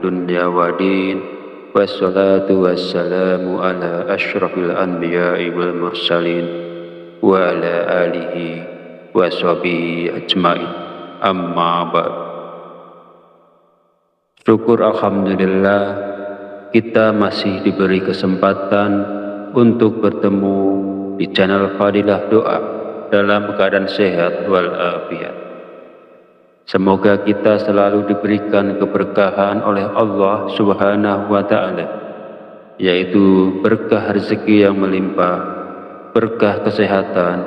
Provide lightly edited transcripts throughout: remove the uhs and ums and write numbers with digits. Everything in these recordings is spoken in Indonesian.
dunya wa din, wassalatu wassalamu ala ashrafil anbiya'i wal mursalin wa ala alihi wa sahbihi ajma'in, amma ba'd. Syukur alhamdulillah kita masih diberi kesempatan untuk bertemu di channel Fadilah Doa dalam keadaan sehat walafiat. Semoga kita selalu diberikan keberkahan oleh Allah Subhanahu wa Ta'ala, yaitu berkah rezeki yang melimpah, berkah kesehatan,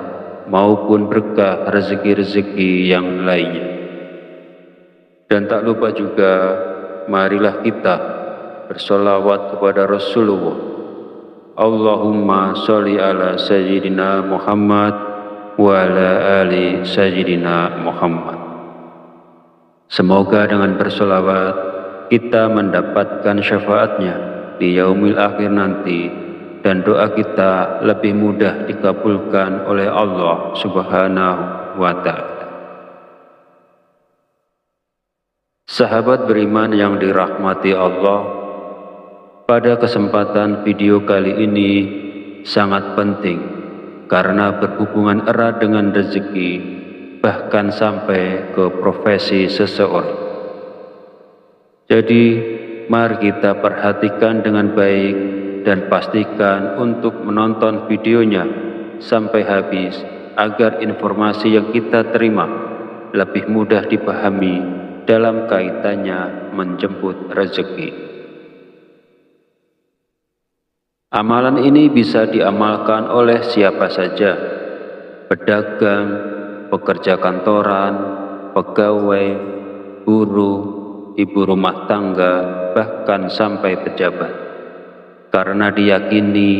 maupun berkah rezeki-rezeki yang lainnya. Dan tak lupa juga, marilah kita bersolawat kepada Rasulullah. Allahumma sholli ala Sayyidina Muhammad wa ala ali Sayyidina Muhammad. Semoga dengan bersolawat kita mendapatkan syafaatnya di yaumil akhir nanti, dan doa kita lebih mudah dikabulkan oleh Allah Subhanahu wa Ta'ala. Sahabat beriman yang dirahmati Allah, pada kesempatan video kali ini sangat penting karena berhubungan erat dengan rezeki, bahkan sampai ke profesi seseorang. Jadi, mari kita perhatikan dengan baik dan pastikan untuk menonton videonya sampai habis agar informasi yang kita terima lebih mudah dipahami dalam kaitannya menjemput rezeki. Amalan ini bisa diamalkan oleh siapa saja, pedagang, pekerja kantoran, pegawai, buruh, ibu rumah tangga, bahkan sampai pejabat, karena diyakini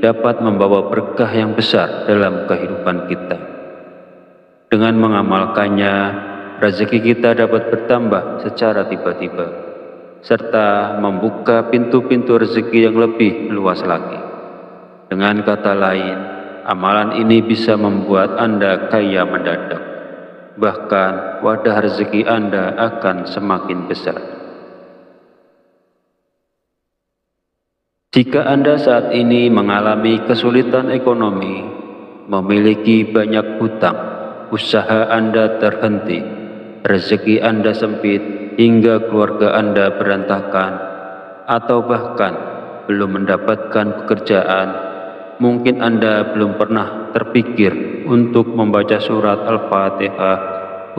dapat membawa berkah yang besar dalam kehidupan kita. Dengan mengamalkannya, rezeki kita dapat bertambah secara tiba-tiba, serta membuka pintu-pintu rezeki yang lebih luas lagi. Dengan kata lain, amalan ini bisa membuat Anda kaya mendadak. Bahkan wadah rezeki Anda akan semakin besar. Jika Anda saat ini mengalami kesulitan ekonomi, memiliki banyak hutang, usaha Anda terhenti, rezeki Anda sempit hingga keluarga Anda berantakan, atau bahkan belum mendapatkan pekerjaan, mungkin Anda belum pernah terpikir untuk membaca surat Al-Fatihah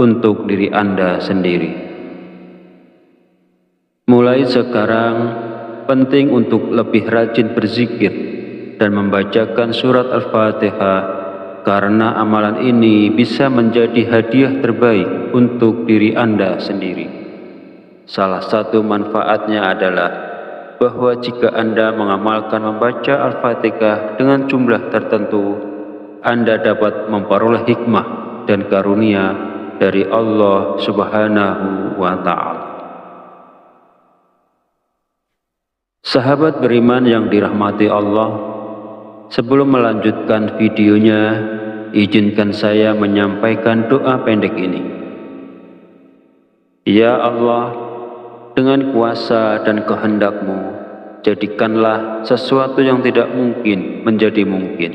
untuk diri Anda sendiri. Mulai sekarang, penting untuk lebih rajin berzikir dan membacakan surat Al-Fatihah, karena amalan ini bisa menjadi hadiah terbaik untuk diri Anda sendiri. Salah satu manfaatnya adalah bahwa jika Anda mengamalkan membaca Al-Fatihah dengan jumlah tertentu, Anda dapat memperoleh hikmah dan karunia dari Allah Subhanahu wa Ta'ala. Sahabat beriman yang dirahmati Allah, sebelum melanjutkan videonya, izinkan saya menyampaikan doa pendek ini. Ya Allah, dengan kuasa dan kehendak-Mu, jadikanlah sesuatu yang tidak mungkin menjadi mungkin.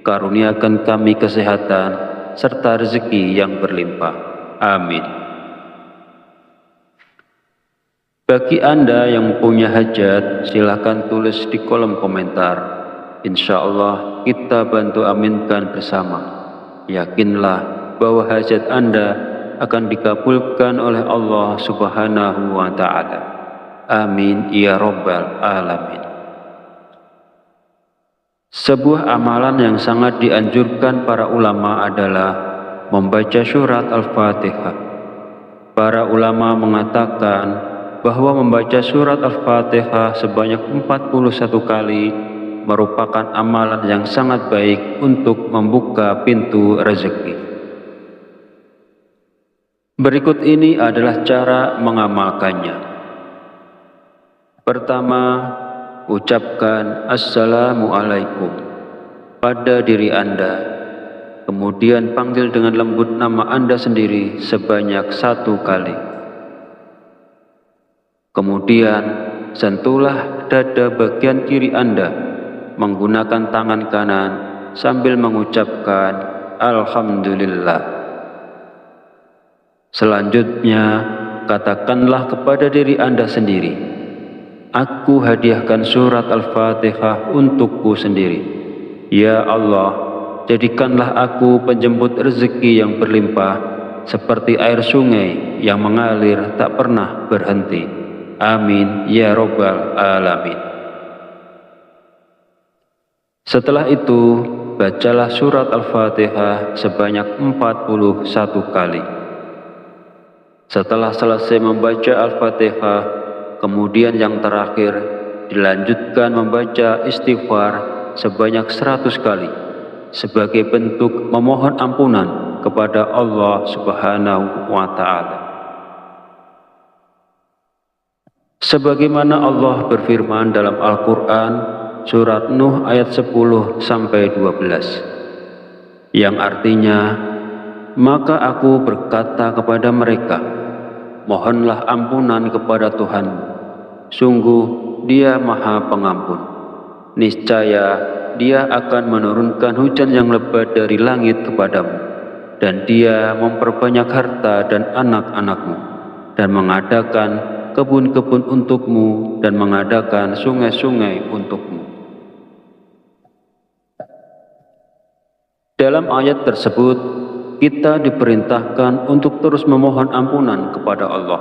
Karuniakan kami kesehatan serta rezeki yang berlimpah. Amin. Bagi Anda yang punya hajat, silakan tulis di kolom komentar. Insya Allah kita bantu aminkan bersama. Yakinlah bahwa hajat Anda akan dikabulkan oleh Allah Subhanahu wa Ta'ala. Amin ya Rabbal Alamin. Sebuah amalan yang sangat dianjurkan para ulama adalah membaca surat Al-Fatihah. Para ulama mengatakan bahwa membaca surat Al-Fatihah sebanyak 41 kali merupakan amalan yang sangat baik untuk membuka pintu rezeki. Berikut ini adalah cara mengamalkannya. Pertama, ucapkan Assalamualaikum pada diri Anda. Kemudian panggil dengan lembut nama Anda sendiri sebanyak 1 kali. Kemudian sentuhlah dada bagian kiri Anda menggunakan tangan kanan sambil mengucapkan Alhamdulillah. Selanjutnya, katakanlah kepada diri Anda sendiri, aku hadiahkan surat Al-Fatihah untukku sendiri. Ya Allah, jadikanlah aku penjemput rezeki yang berlimpah, seperti air sungai yang mengalir tak pernah berhenti. Amin ya Rabbal Alamin. Setelah itu, bacalah surat Al-Fatihah sebanyak 41 kali. Setelah selesai membaca Al-Fatihah, kemudian yang terakhir dilanjutkan membaca istighfar sebanyak 100 kali sebagai bentuk memohon ampunan kepada Allah Subhanahu wa Ta'ala. Sebagaimana Allah berfirman dalam Al-Quran surat Nuh ayat 10-12 yang artinya, maka aku berkata kepada mereka, mohonlah ampunan kepada Tuhanmu, sungguh Dia Maha Pengampun. Niscaya Dia akan menurunkan hujan yang lebat dari langit kepadamu, dan Dia memperbanyak harta dan anak-anakmu, dan mengadakan kebun-kebun untukmu, dan mengadakan sungai-sungai untukmu. Dalam ayat tersebut, kita diperintahkan untuk terus memohon ampunan kepada Allah.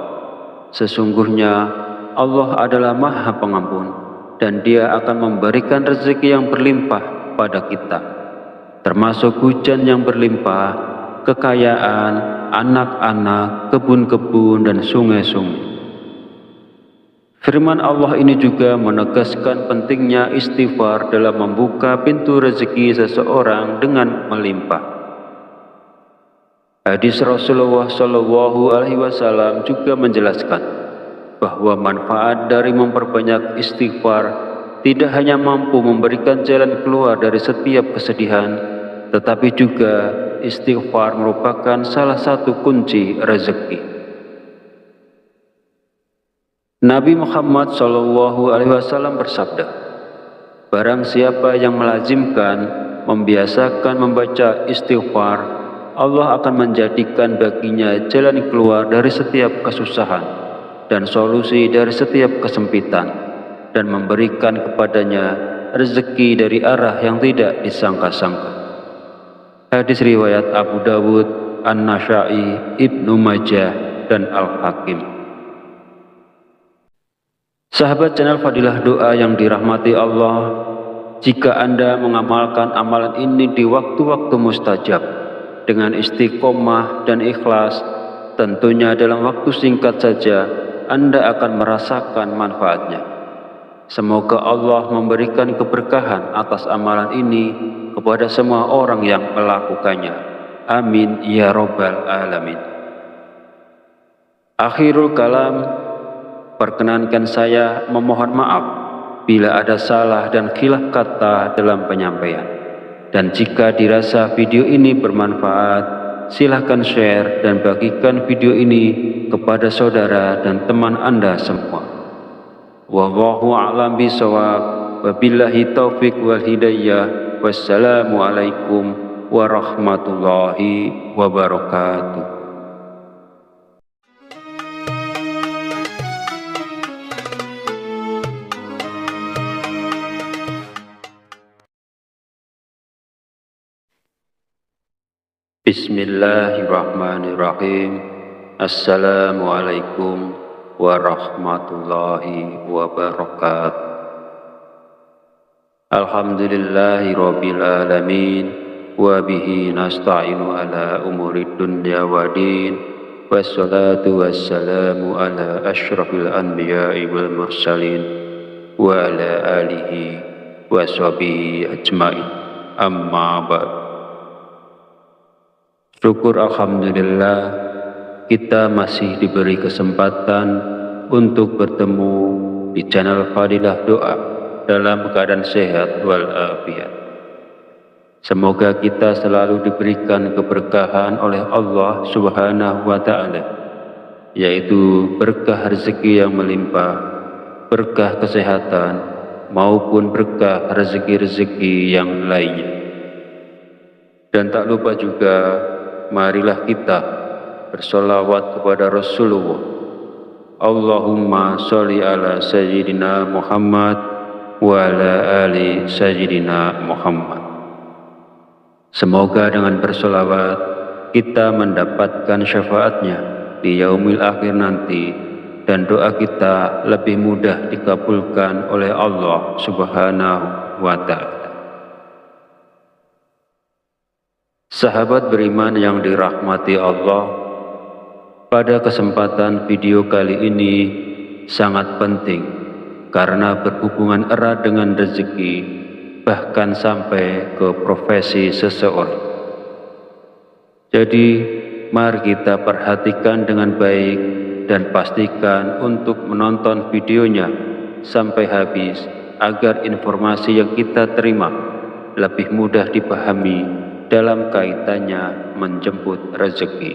Sesungguhnya Allah adalah Maha Pengampun, dan Dia akan memberikan rezeki yang berlimpah pada kita, termasuk hujan yang berlimpah, kekayaan, anak-anak, kebun-kebun, dan sungai-sungai. Firman Allah ini juga menegaskan pentingnya istighfar dalam membuka pintu rezeki seseorang dengan melimpah. Hadis Rasulullah SAW juga menjelaskan bahwa manfaat dari memperbanyak istighfar tidak hanya mampu memberikan jalan keluar dari setiap kesedihan, tetapi juga istighfar merupakan salah satu kunci rezeki. Nabi Muhammad SAW bersabda, barang siapa yang melazimkan, membiasakan membaca istighfar, Allah akan menjadikan baginya jalan keluar dari setiap kesusahan dan solusi dari setiap kesempitan, dan memberikan kepadanya rezeki dari arah yang tidak disangka-sangka. Hadis riwayat Abu Dawud, An-Nasa'i, Ibnu Majah, dan Al-Hakim. Sahabat channel Fadilah Doa yang dirahmati Allah, jika Anda mengamalkan amalan ini di waktu-waktu mustajab dengan istiqomah dan ikhlas, tentunya dalam waktu singkat saja Anda akan merasakan manfaatnya. Semoga Allah memberikan keberkahan atas amalan ini kepada semua orang yang melakukannya. Amin ya Rabbal Alamin. Akhirul kalam, perkenankan saya memohon maaf bila ada salah dan khilaf kata dalam penyampaian. Dan jika dirasa video ini bermanfaat, silahkan share dan bagikan video ini kepada saudara dan teman Anda semua. Wallahu a'lam bishawab. Wabillahi taufik wal hidayah. Wassalamualaikum warahmatullahi wabarakatuh. Bismillahirrahmanirrahim. Assalamualaikum warahmatullahi wabarakatuh. Alhamdulillahi rabbil alamin, wa bihi nasta'inu ala umurid dunya wa din, wassalatu wassalamu ala asyrafil anbiya'i wal mursalin, wa ala alihi wa sahbihi ajma'in. Amma ba'd. Syukur alhamdulillah, kita masih diberi kesempatan untuk bertemu di channel Fadilah Doa dalam keadaan sehat walafiat. Semoga kita selalu diberikan keberkahan oleh Allah Subhanahu wa Ta'ala, yaitu berkah rezeki yang melimpah, berkah kesehatan, maupun berkah rezeki-rezeki yang lainnya. Dan tak lupa juga, marilah kita bersolawat kepada Rasulullah. Allahumma sholli ala Sayyidina Muhammad wa ala ali Sayyidina Muhammad. Semoga dengan bersolawat kita mendapatkan syafaatnya di yaumil akhir nanti, dan doa kita lebih mudah dikabulkan oleh Allah Subhanahu wa Ta'ala. Sahabat beriman yang dirahmati Allah, pada kesempatan video kali ini sangat penting karena berhubungan erat dengan rezeki, bahkan sampai ke profesi seseorang. Jadi, mari kita perhatikan dengan baik dan pastikan untuk menonton videonya sampai habis agar informasi yang kita terima lebih mudah dipahami dalam kaitannya menjemput rezeki.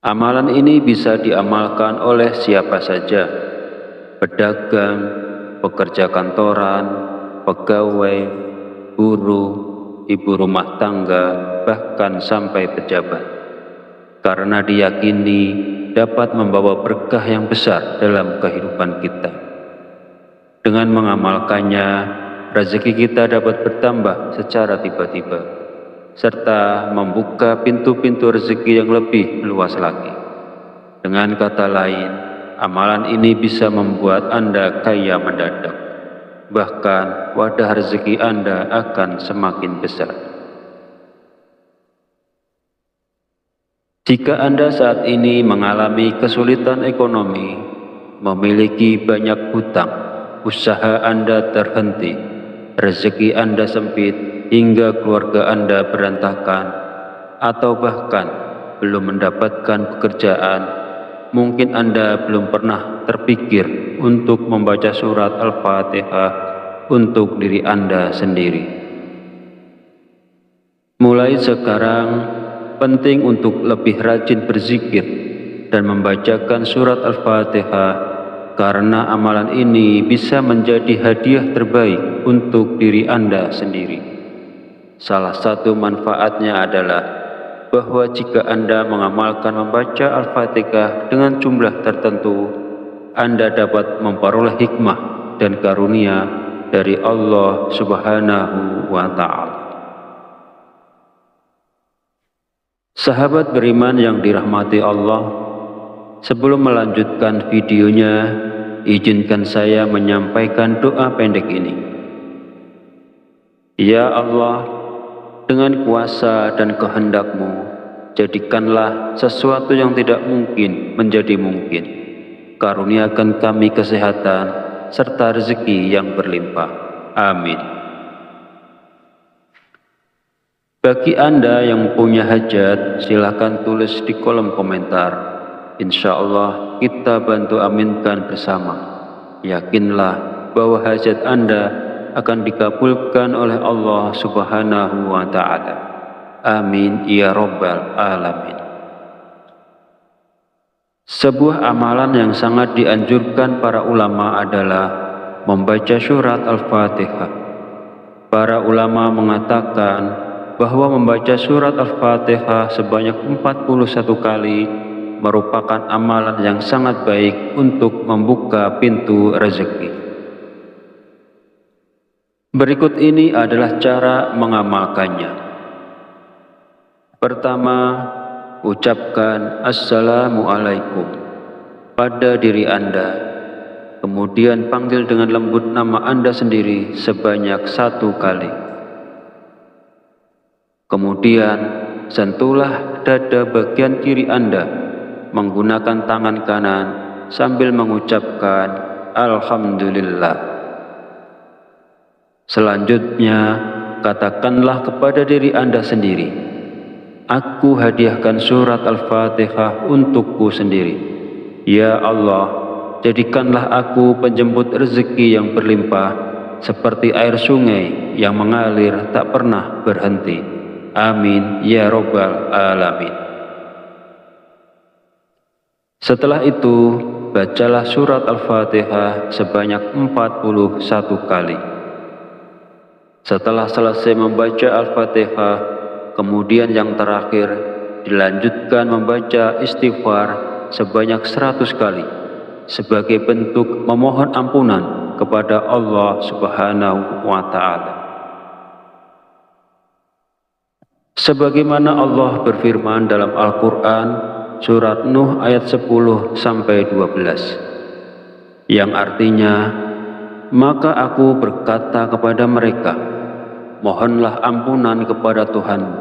Amalan ini bisa diamalkan oleh siapa saja, pedagang, pekerja kantoran, pegawai, buruh, ibu rumah tangga, bahkan sampai pejabat, karena diyakini dapat membawa berkah yang besar dalam kehidupan kita. Dengan mengamalkannya, rezeki kita dapat bertambah secara tiba-tiba, serta membuka pintu-pintu rezeki yang lebih luas lagi. Dengan kata lain, amalan ini bisa membuat Anda kaya mendadak. Bahkan wadah rezeki Anda akan semakin besar. Jika Anda saat ini mengalami kesulitan ekonomi, memiliki banyak hutang, usaha Anda terhenti, rezeki Anda sempit hingga keluarga Anda berantakan, atau bahkan belum mendapatkan pekerjaan, mungkin Anda belum pernah terpikir untuk membaca surat Al-Fatihah untuk diri Anda sendiri. Mulai sekarang, penting untuk lebih rajin berzikir dan membacakan surat Al-Fatihah, karena amalan ini bisa menjadi hadiah terbaik untuk diri Anda sendiri. Salah satu manfaatnya adalah bahwa jika Anda mengamalkan membaca Al-Fatihah dengan jumlah tertentu, Anda dapat memperoleh hikmah dan karunia dari Allah Subhanahu wa Ta'ala. Sahabat beriman yang dirahmati Allah, sebelum melanjutkan videonya, izinkan saya menyampaikan doa pendek ini. Ya Allah, dengan kuasa dan kehendak-Mu, jadikanlah sesuatu yang tidak mungkin menjadi mungkin. Karuniakan kami kesehatan serta rezeki yang berlimpah. Amin. Bagi Anda yang punya hajat, silakan tulis di kolom komentar. Insya Allah kita bantu aminkan bersama. Yakinlah bahwa hajat Anda akan dikabulkan oleh Allah Subhanahu wa Ta'ala. Amin ya Rabbal Alamin. Sebuah amalan yang sangat dianjurkan para ulama adalah membaca surat Al-Fatihah. Para ulama mengatakan bahwa membaca surat Al-Fatihah sebanyak 41 kali merupakan amalan yang sangat baik untuk membuka pintu rezeki. Berikut ini adalah cara mengamalkannya. Pertama, ucapkan Assalamualaikum pada diri Anda. Kemudian panggil dengan lembut nama Anda sendiri sebanyak 1 kali. Kemudian sentuhlah dada bagian kiri Anda menggunakan tangan kanan sambil mengucapkan Alhamdulillah. Selanjutnya, katakanlah kepada diri Anda sendiri, aku hadiahkan surat Al-Fatihah untukku sendiri. Ya Allah, jadikanlah aku penjemput rezeki yang berlimpah, seperti air sungai yang mengalir tak pernah berhenti. Amin ya Rabbal Alamin. Setelah itu, bacalah surat Al-Fatihah sebanyak 41 kali. Setelah selesai membaca Al-Fatihah, kemudian yang terakhir dilanjutkan membaca istighfar sebanyak 100 kali sebagai bentuk memohon ampunan kepada Allah Subhanahu wa Ta'ala. Sebagaimana Allah berfirman dalam Al-Quran surat Nuh ayat 10-12, yang artinya, maka aku berkata kepada mereka, mohonlah ampunan kepada Tuhanmu,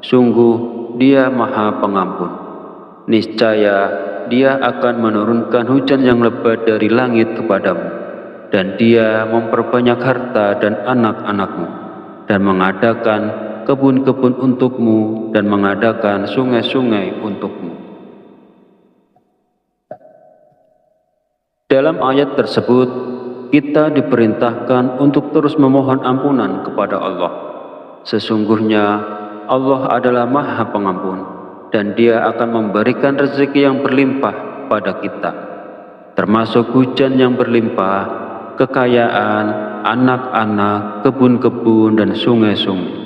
sungguh Dia Maha Pengampun. Niscaya Dia akan menurunkan hujan yang lebat dari langit kepadamu, dan Dia memperbanyak harta dan anak-anakmu, dan mengadakan kebun-kebun untukmu, dan mengadakan sungai-sungai untukmu. Dalam ayat tersebut, kita diperintahkan untuk terus memohon ampunan kepada Allah. Sesungguhnya Allah adalah Maha Pengampun, dan Dia akan memberikan rezeki yang berlimpah pada kita, termasuk hujan yang berlimpah, kekayaan, anak-anak, kebun-kebun, dan sungai-sungai.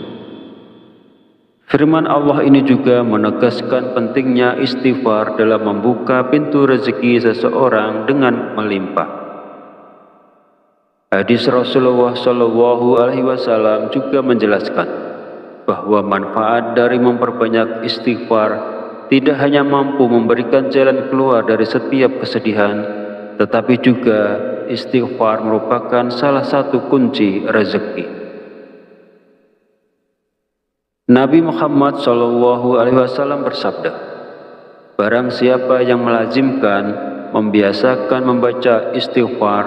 Firman Allah ini juga menegaskan pentingnya istighfar dalam membuka pintu rezeki seseorang dengan melimpah. Hadis Rasulullah SAW juga menjelaskan bahwa manfaat dari memperbanyak istighfar tidak hanya mampu memberikan jalan keluar dari setiap kesedihan, tetapi juga istighfar merupakan salah satu kunci rezeki. Nabi Muhammad SAW bersabda, barang siapa yang melazimkan, membiasakan membaca istighfar,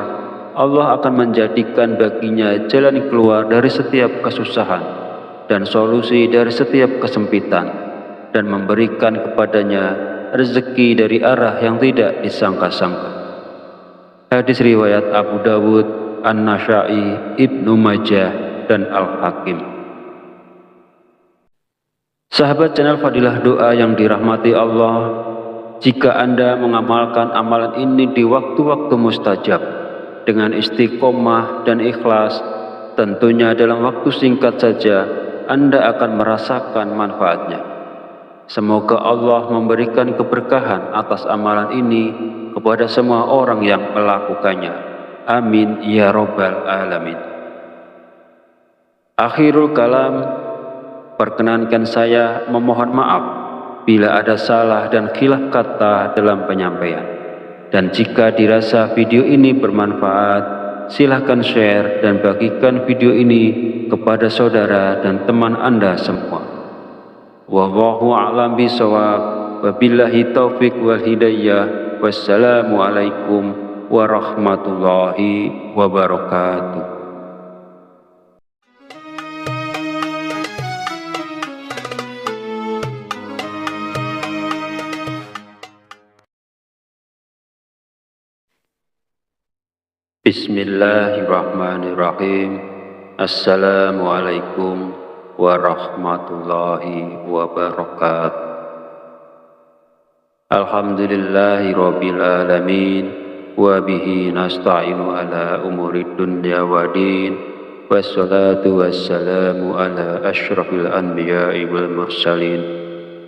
Allah akan menjadikan baginya jalan keluar dari setiap kesusahan dan solusi dari setiap kesempitan, dan memberikan kepadanya rezeki dari arah yang tidak disangka-sangka. Hadis riwayat Abu Dawud, An-Nasa'i, Ibnu Majah, dan Al-Hakim. Sahabat channel Fadilah Doa yang dirahmati Allah, jika Anda mengamalkan amalan ini di waktu-waktu mustajab dengan istiqomah dan ikhlas, tentunya dalam waktu singkat saja Anda akan merasakan manfaatnya. Semoga Allah memberikan keberkahan atas amalan ini kepada semua orang yang melakukannya. Amin ya Rabbal Alamin. Akhirul kalam, perkenankan saya memohon maaf bila ada salah dan khilaf kata dalam penyampaian. Dan jika dirasa video ini bermanfaat, silahkan share dan bagikan video ini kepada saudara dan teman Anda semua. Wallahu a'lam bishawab. Wabillahi taufik wal hidayah. Wassalamualaikum warahmatullahi wabarakatuh. Bismillahirrahmanirrahim. Assalamualaikum warahmatullahi wabarakatuh. Alhamdulillahi rabbil alamin, wa bihi nasta'inu ala umurid dunya wa din, wassalatu wassalamu ala asyrafil anbiya'i wal mursalin,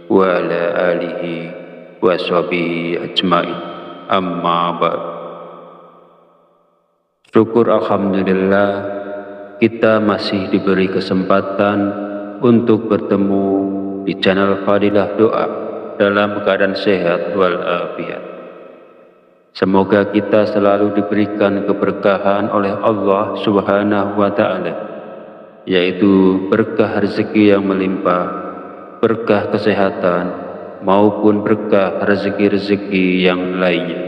wa ala alihi wa sahbihi ajma'in. Amma ba'd. Syukur alhamdulillah, kita masih diberi kesempatan untuk bertemu di channel Fadilah Doa dalam keadaan sehat walafiat. Semoga kita selalu diberikan keberkahan oleh Allah Subhanahu wa Ta'ala, yaitu berkah rezeki yang melimpah, berkah kesehatan, maupun berkah rezeki-rezeki yang lainnya.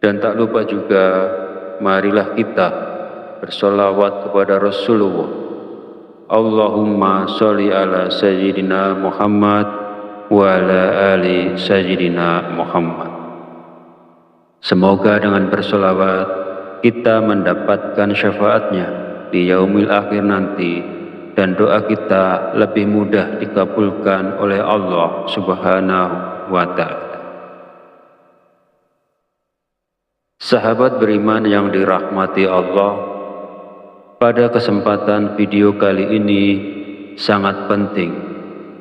Dan tak lupa juga, marilah kita bersolawat kepada Rasulullah. Allahumma sholli ala Sayyidina Muhammad wa ala ali Sayyidina Muhammad. Semoga dengan bersolawat kita mendapatkan syafaatnya di yaumil akhir nanti, dan doa kita lebih mudah dikabulkan oleh Allah Subhanahu wa Ta'ala. Sahabat beriman yang dirahmati Allah, pada kesempatan video kali ini sangat penting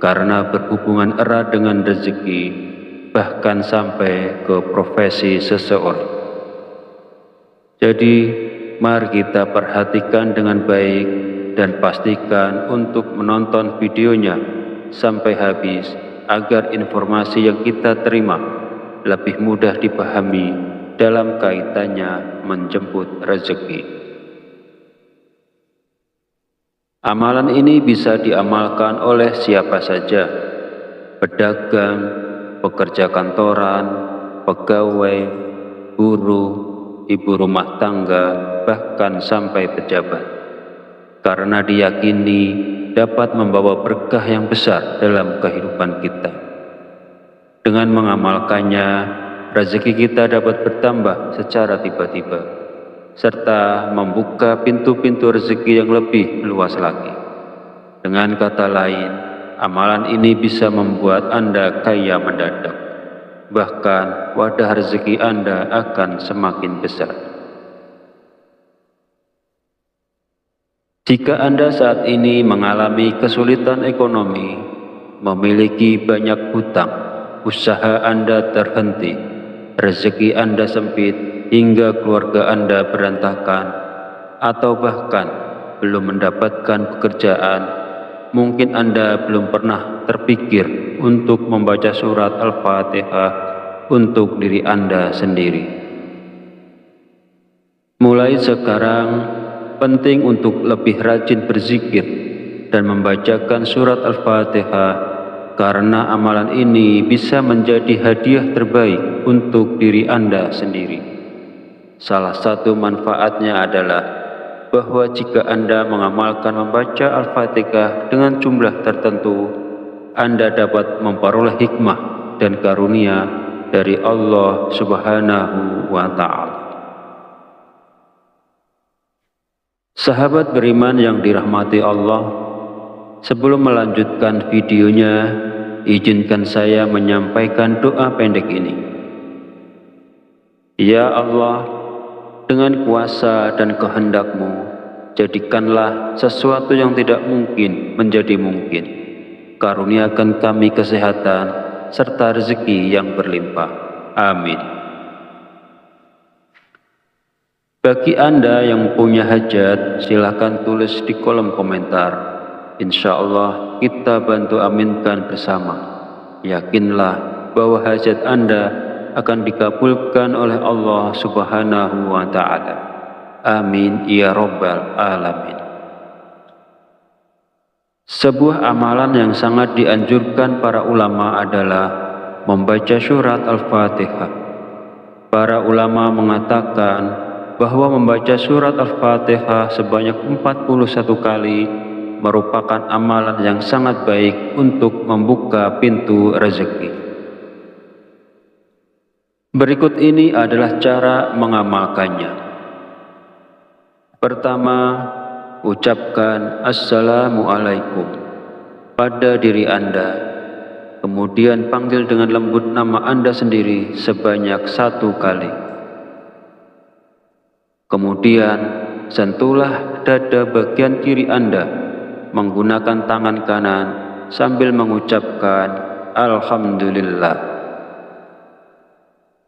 karena berhubungan erat dengan rezeki, bahkan sampai ke profesi seseorang. Jadi, mari kita perhatikan dengan baik dan pastikan untuk menonton videonya sampai habis agar informasi yang kita terima lebih mudah dipahami dalam kaitannya menjemput rezeki. Amalan ini bisa diamalkan oleh siapa saja, pedagang, pekerja kantoran, pegawai, buruh, ibu rumah tangga, bahkan sampai pejabat, karena diyakini dapat membawa berkah yang besar dalam kehidupan kita. Dengan mengamalkannya, rezeki kita dapat bertambah secara tiba-tiba, serta membuka pintu-pintu rezeki yang lebih luas lagi. Dengan kata lain, amalan ini bisa membuat Anda kaya mendadak. Bahkan wadah rezeki Anda akan semakin besar. Jika Anda saat ini mengalami kesulitan ekonomi, memiliki banyak hutang, usaha Anda terhenti, rezeki Anda sempit hingga keluarga Anda berantakan, atau bahkan belum mendapatkan pekerjaan, mungkin Anda belum pernah terpikir untuk membaca surat Al-Fatihah untuk diri Anda sendiri. Mulai sekarang, penting untuk lebih rajin berzikir dan membacakan surat Al-Fatihah, karena amalan ini bisa menjadi hadiah terbaik untuk diri Anda sendiri. Salah satu manfaatnya adalah bahwa jika Anda mengamalkan membaca Al-Fatihah dengan jumlah tertentu, Anda dapat memperoleh hikmah dan karunia dari Allah Subhanahu wa Ta'ala. Sahabat beriman yang dirahmati Allah, sebelum melanjutkan videonya, izinkan saya menyampaikan doa pendek ini. Ya Allah, dengan kuasa dan kehendak-Mu, jadikanlah sesuatu yang tidak mungkin menjadi mungkin. Karuniakan kami kesehatan serta rezeki yang berlimpah. Amin. Bagi Anda yang punya hajat, silakan tulis di kolom komentar. Insya Allah kita bantu aminkan bersama. Yakinlah bahwa hajat Anda akan dikabulkan oleh Allah Subhanahu wa Ta'ala. Amin ya Rabbal Alamin. Sebuah amalan yang sangat dianjurkan para ulama adalah membaca surat Al-Fatihah. Para ulama mengatakan bahwa membaca surat Al-Fatihah sebanyak 41 kali merupakan amalan yang sangat baik untuk membuka pintu rezeki. Berikut ini adalah cara mengamalkannya. Pertama, ucapkan Assalamualaikum pada diri Anda, kemudian panggil dengan lembut nama Anda sendiri sebanyak 1 kali. Kemudian, sentuhlah dada bagian kiri Anda menggunakan tangan kanan sambil mengucapkan Alhamdulillah.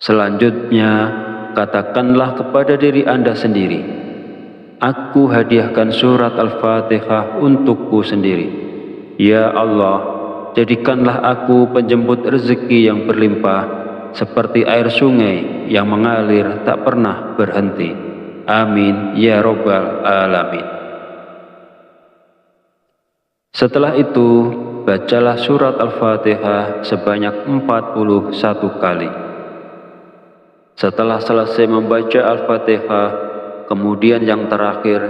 Selanjutnya, katakanlah kepada diri Anda sendiri, aku hadiahkan surat Al-Fatihah untukku sendiri. Ya Allah, jadikanlah aku penjemput rezeki yang berlimpah, seperti air sungai yang mengalir tak pernah berhenti. Amin ya Rabbal Alamin. Setelah itu, bacalah surat Al-Fatihah sebanyak 41 kali. Setelah selesai membaca Al-Fatihah, kemudian yang terakhir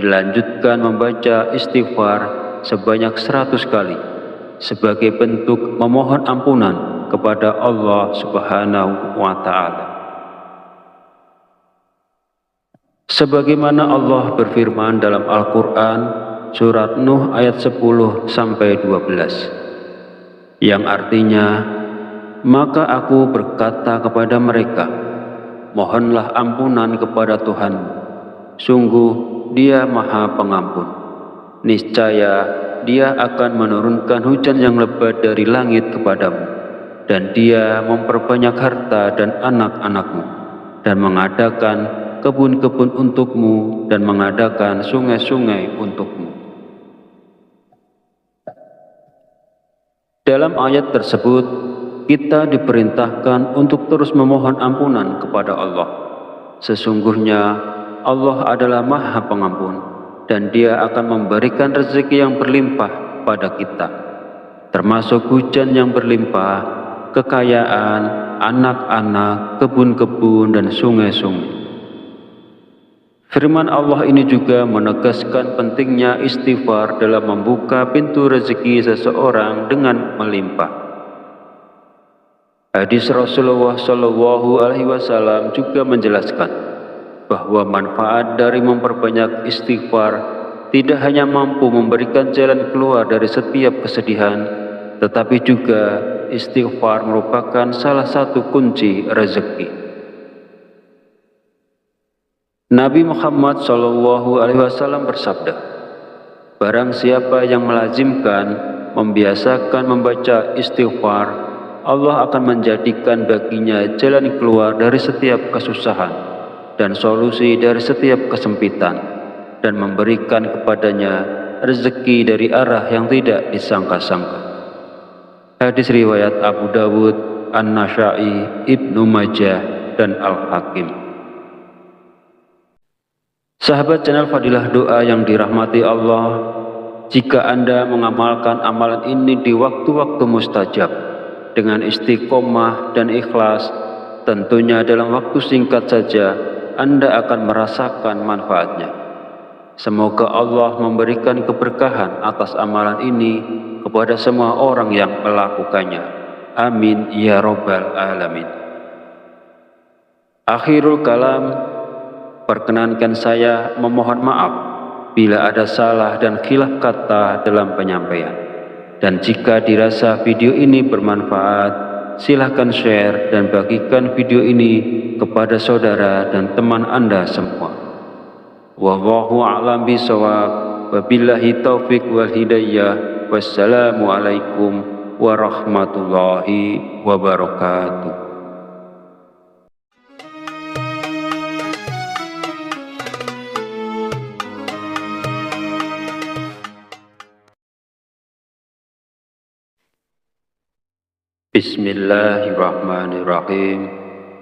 dilanjutkan membaca istighfar sebanyak 100 kali sebagai bentuk memohon ampunan kepada Allah Subhanahu wa Ta'ala. Sebagaimana Allah berfirman dalam Al-Quran surat Nuh ayat 10-12, yang artinya, maka aku berkata kepada mereka, mohonlah ampunan kepada Tuhanmu. Sungguh Dia Maha Pengampun. Niscaya Dia akan menurunkan hujan yang lebat dari langit kepadamu, dan Dia memperbanyak harta dan anak-anakmu, dan mengadakan kebun-kebun untukmu, dan mengadakan sungai-sungai untukmu. Dalam ayat tersebut, kita diperintahkan untuk terus memohon ampunan kepada Allah. Sesungguhnya Allah adalah Maha Pengampun, dan Dia akan memberikan rezeki yang berlimpah pada kita, termasuk hujan yang berlimpah, kekayaan, anak-anak, kebun-kebun, dan sungai-sungai. Firman Allah ini juga menegaskan pentingnya istighfar dalam membuka pintu rezeki seseorang dengan melimpah. Hadis Rasulullah SAW juga menjelaskan bahwa manfaat dari memperbanyak istighfar tidak hanya mampu memberikan jalan keluar dari setiap kesedihan, tetapi juga istighfar merupakan salah satu kunci rezeki. Nabi Muhammad SAW bersabda, barang siapa yang melazimkan, membiasakan membaca istighfar, Allah akan menjadikan baginya jalan keluar dari setiap kesusahan dan solusi dari setiap kesempitan, dan memberikan kepadanya rezeki dari arah yang tidak disangka-sangka. Hadis riwayat Abu Dawud, An-Nasa'i, Ibnu Majah, dan Al-Hakim. Sahabat channel Fadilah Doa yang dirahmati Allah, jika Anda mengamalkan amalan ini di waktu-waktu mustajab dengan istiqomah dan ikhlas, tentunya dalam waktu singkat saja Anda akan merasakan manfaatnya. Semoga Allah memberikan keberkahan atas amalan ini kepada semua orang yang melakukannya. Amin ya Rabbal Alamin. Akhirul kalam, perkenankan saya memohon maaf bila ada salah dan khilaf kata dalam penyampaian. Dan jika dirasa video ini bermanfaat, silahkan share dan bagikan video ini kepada saudara dan teman Anda semua. Wallahu a'lam bishawab. Wabillahi taufik wal hidayah. Wassalamualaikum warahmatullahi wabarakatuh. Bismillahirrahmanirrahim.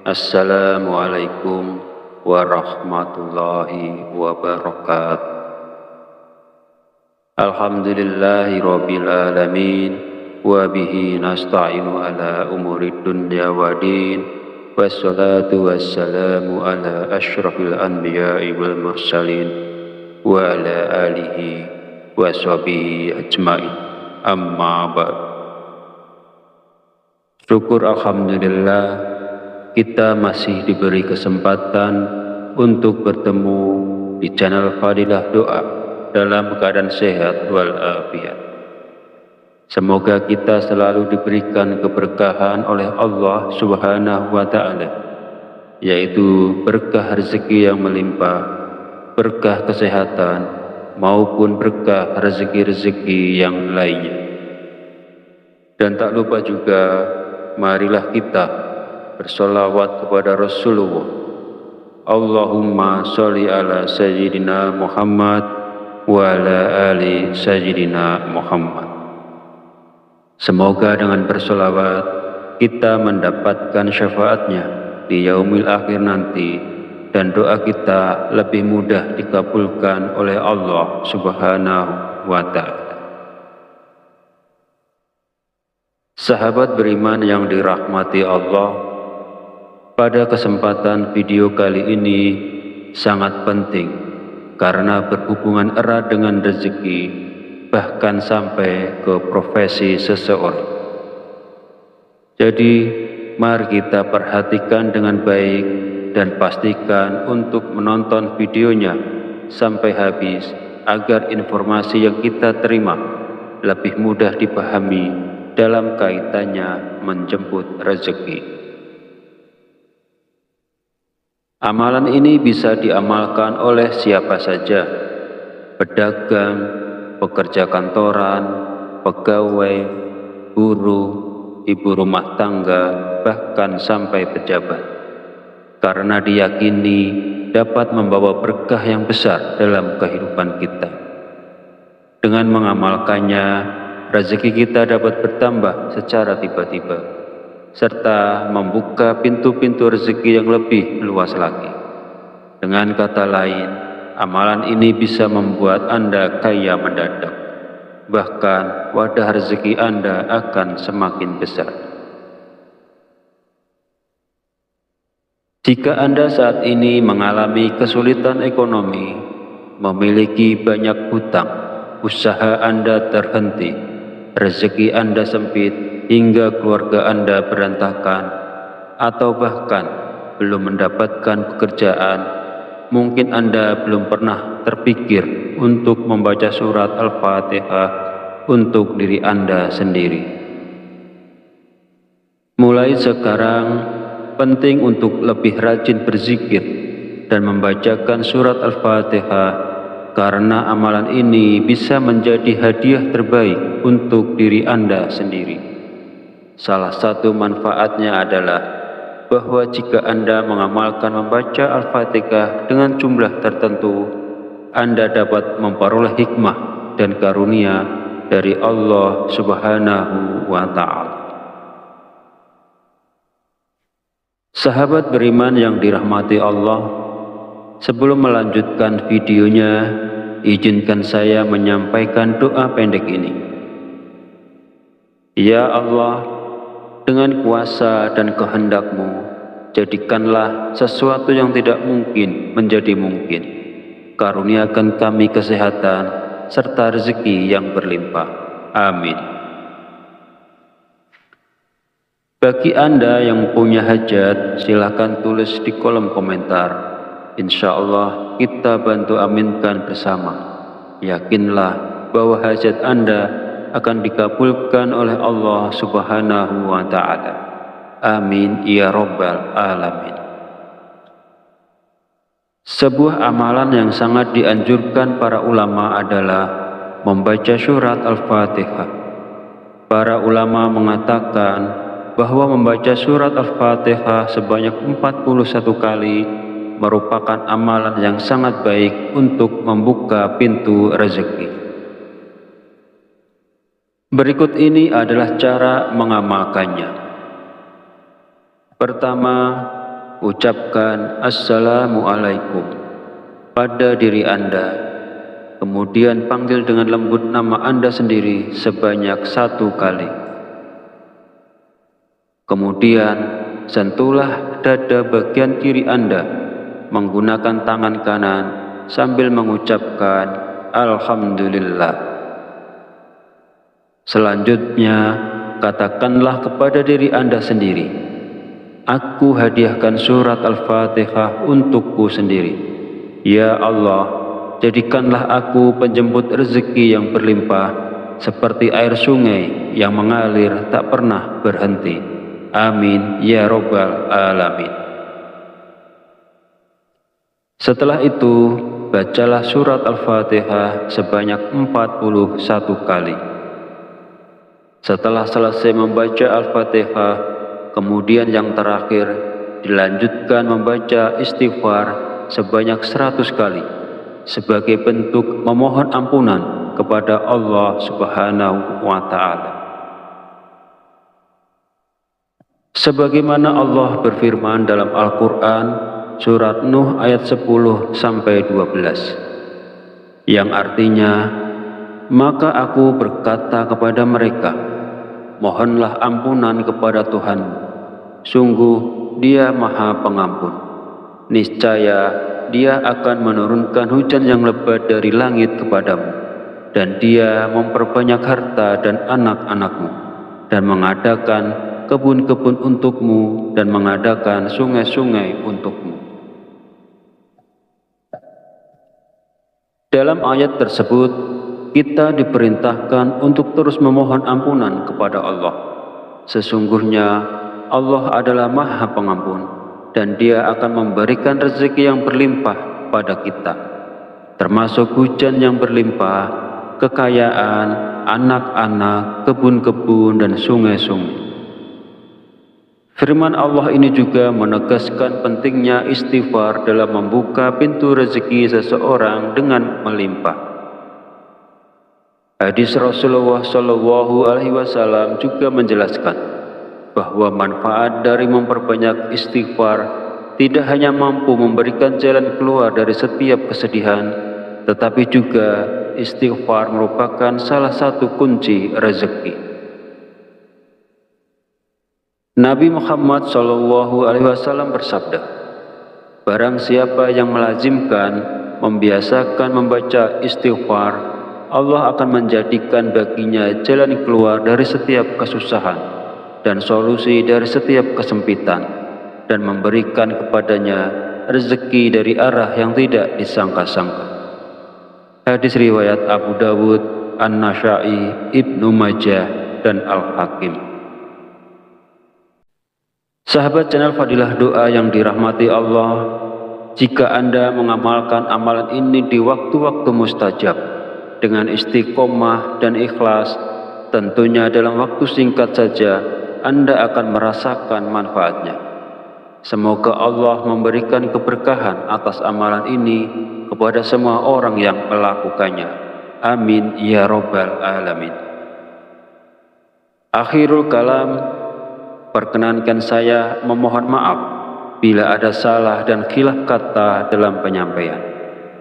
Assalamualaikum warahmatullahi wabarakatuh. Alhamdulillahi rabbil alamin, wa bihi nasta'inu ala umurid dunya wa din, wassalatu wassalamu ala asyrafil anbiya'i wal mursalin, wa ala alihi wa sahbihi ajma'in. Amma ba'd. Syukur alhamdulillah kita masih diberi kesempatan untuk bertemu di channel Fadilah Doa dalam keadaan sehat walafiat. Semoga kita selalu diberikan keberkahan oleh Allah Subhanahu wa Ta'ala, yaitu berkah rezeki yang melimpah, berkah kesehatan, maupun berkah rezeki-rezeki yang lainnya. Dan tak lupa juga, marilah kita bersolawat kepada Rasulullah. Allahumma sholli ala Sayyidina Muhammad wa ala ali Sayyidina Muhammad. Semoga dengan bersolawat kita mendapatkan syafaatnya di yaumil akhir nanti, dan doa kita lebih mudah dikabulkan oleh Allah Subhanahu wa Ta'ala. Sahabat beriman yang dirahmati Allah, pada kesempatan video kali ini sangat penting karena berhubungan erat dengan rezeki, bahkan sampai ke profesi seseorang. Jadi, mari kita perhatikan dengan baik dan pastikan untuk menonton videonya sampai habis agar informasi yang kita terima lebih mudah dipahami dalam kaitannya menjemput rezeki. Amalan ini bisa diamalkan oleh siapa saja, pedagang, pekerja kantoran, pegawai, guru, ibu rumah tangga, bahkan sampai pejabat, karena diyakini dapat membawa berkah yang besar dalam kehidupan kita. Dengan mengamalkannya, rezeki kita dapat bertambah secara tiba-tiba, serta membuka pintu-pintu rezeki yang lebih luas lagi. Dengan kata lain, amalan ini bisa membuat Anda kaya mendadak. Bahkan wadah rezeki Anda akan semakin besar. Jika Anda saat ini mengalami kesulitan ekonomi, memiliki banyak hutang, usaha Anda terhenti, rezeki Anda sempit, hingga keluarga Anda berantakan, atau bahkan belum mendapatkan pekerjaan, mungkin Anda belum pernah terpikir untuk membaca surat Al-Fatihah untuk diri Anda sendiri. Mulai sekarang, penting untuk lebih rajin berzikir dan membacakan surat Al-Fatihah, karena amalan ini bisa menjadi hadiah terbaik untuk diri Anda sendiri. Salah satu manfaatnya adalah bahwa jika Anda mengamalkan membaca Al-Fatihah dengan jumlah tertentu, Anda dapat memperoleh hikmah dan karunia dari Allah Subhanahu wa Ta'ala. Sahabat beriman yang dirahmati Allah, sebelum melanjutkan videonya, izinkan saya menyampaikan doa pendek ini. Ya Allah, dengan kuasa dan kehendak-Mu, jadikanlah sesuatu yang tidak mungkin menjadi mungkin. Karuniakan kami kesehatan serta rezeki yang berlimpah. Amin. Bagi Anda yang punya hajat, silakan tulis di kolom komentar. Insya Allah kita bantu aminkan bersama. Yakinlah bahwa hajat Anda akan dikabulkan oleh Allah Subhanahu wa Ta'ala. Amin ya Rabbal Alamin. Sebuah amalan yang sangat dianjurkan para ulama adalah membaca surat Al-Fatihah. Para ulama mengatakan bahwa membaca surat Al-Fatihah sebanyak 41 kali merupakan amalan yang sangat baik untuk membuka pintu rezeki. Berikut ini adalah cara mengamalkannya. Pertama, ucapkan Assalamualaikum pada diri Anda, kemudian panggil dengan lembut nama Anda sendiri sebanyak 1 kali. Kemudian, sentuhlah dada bagian kiri Anda menggunakan tangan kanan sambil mengucapkan Alhamdulillah. Selanjutnya, katakanlah kepada diri Anda sendiri, aku hadiahkan surat Al-Fatihah untukku sendiri. Ya Allah, jadikanlah aku penjemput rezeki yang berlimpah, seperti air sungai yang mengalir tak pernah berhenti. Amin ya Rabbal Alamin. Setelah itu, bacalah surat Al-Fatihah sebanyak 41 kali. Setelah selesai membaca Al-Fatihah, kemudian yang terakhir dilanjutkan membaca istighfar sebanyak 100 kali sebagai bentuk memohon ampunan kepada Allah Subhanahu wa Ta'ala. Sebagaimana Allah berfirman dalam Al-Quran surat Nuh ayat 10-12, yang artinya, maka aku berkata kepada mereka, mohonlah ampunan kepada Tuhanmu, sungguh Dia Maha Pengampun. Niscaya Dia akan menurunkan hujan yang lebat dari langit kepadamu, dan Dia memperbanyak harta dan anak-anakmu, dan mengadakan kebun-kebun untukmu, dan mengadakan sungai-sungai untukmu. Dalam ayat tersebut, kita diperintahkan untuk terus memohon ampunan kepada Allah. Sesungguhnya Allah adalah Maha Pengampun, dan Dia akan memberikan rezeki yang berlimpah pada kita, termasuk hujan yang berlimpah, kekayaan, anak-anak, kebun-kebun, dan sungai-sungai. Firman Allah ini juga menegaskan pentingnya istighfar dalam membuka pintu rezeki seseorang dengan melimpah. Hadis Rasulullah Shallallahu Alaihi Wasallam juga menjelaskan bahwa manfaat dari memperbanyak istighfar tidak hanya mampu memberikan jalan keluar dari setiap kesedihan, tetapi juga istighfar merupakan salah satu kunci rezeki. Nabi Muhammad SAW bersabda, barang siapa yang melazimkan, membiasakan membaca istighfar, Allah akan menjadikan baginya jalan keluar dari setiap kesusahan dan solusi dari setiap kesempitan, dan memberikan kepadanya rezeki dari arah yang tidak disangka-sangka. Hadis riwayat Abu Dawud, An-Nasa'i, Ibnu Majah, dan Al-Hakim. Sahabat channel Fadilah Doa yang dirahmati Allah, jika Anda mengamalkan amalan ini di waktu-waktu mustajab dengan istiqomah dan ikhlas, tentunya dalam waktu singkat saja Anda akan merasakan manfaatnya. Semoga Allah memberikan keberkahan atas amalan ini kepada semua orang yang melakukannya. Amin ya Rabbal Alamin. Akhirul kalam, perkenankan saya memohon maaf bila ada salah dan khilaf kata dalam penyampaian.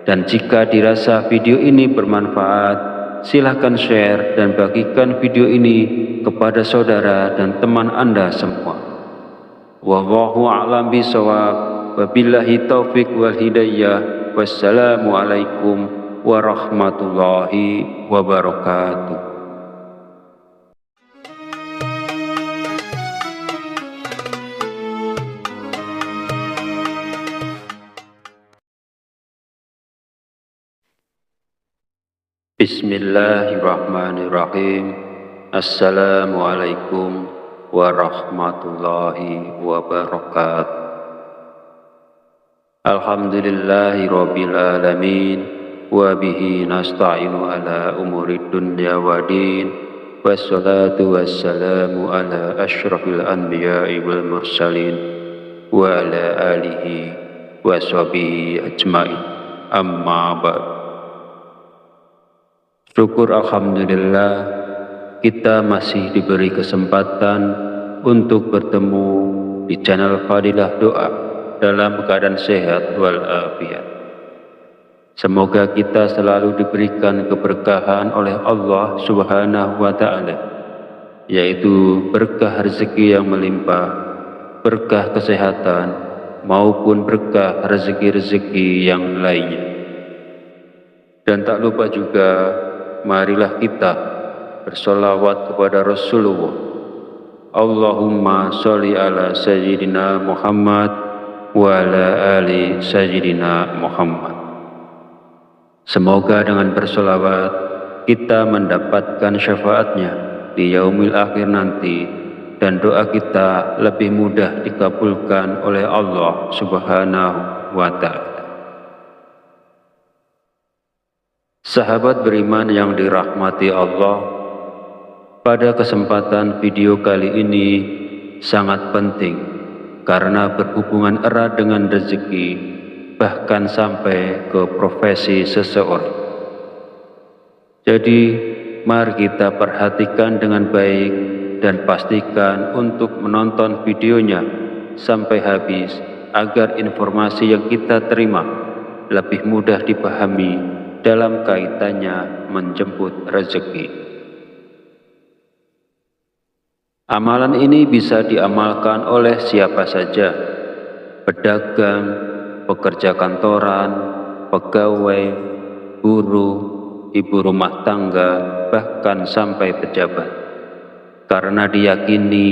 Dan jika dirasa video ini bermanfaat, silahkan share dan bagikan video ini kepada saudara dan teman Anda semua. Wallahu a'lam bishawab. Wabillahi taufik wal hidayah. Wassalamualaikum warahmatullahi wabarakatuh. Bismillahirrahmanirrahim. Assalamualaikum warahmatullahi wabarakatuh. Alhamdulillahi rabbil alamin, wa bihi nasta'inu ala umurid dunya wa din, wassalatu wassalamu ala asyrafil anbiya'i wal mursalin, wa ala alihi wa sahbihi ajma'in. Amma ba'd. Syukur alhamdulillah kita masih diberi kesempatan untuk bertemu di channel Fadilah Doa dalam keadaan sehat walafiat. Semoga kita selalu diberikan keberkahan oleh Allah Subhanahu wa Ta'ala, yaitu berkah rezeki yang melimpah, berkah kesehatan, maupun berkah rezeki-rezeki yang lainnya. Dan tak lupa juga, marilah kita bersolawat kepada Rasulullah. Allahumma sholli ala Sayyidina Muhammad wa ala ali Sayyidina Muhammad. Semoga dengan bersolawat kita mendapatkan syafaatnya di yaumil akhir nanti, dan doa kita lebih mudah dikabulkan oleh Allah Subhanahu wa Ta'ala. Sahabat beriman yang dirahmati Allah, pada kesempatan video kali ini sangat penting karena berhubungan erat dengan rezeki, bahkan sampai ke profesi seseorang. Jadi, mari kita perhatikan dengan baik dan pastikan untuk menonton videonya sampai habis agar informasi yang kita terima lebih mudah dipahami dalam kaitannya menjemput rezeki. Amalan ini bisa diamalkan oleh siapa saja, pedagang, pekerja kantoran, pegawai, buruh, ibu rumah tangga, bahkan sampai pejabat, karena diyakini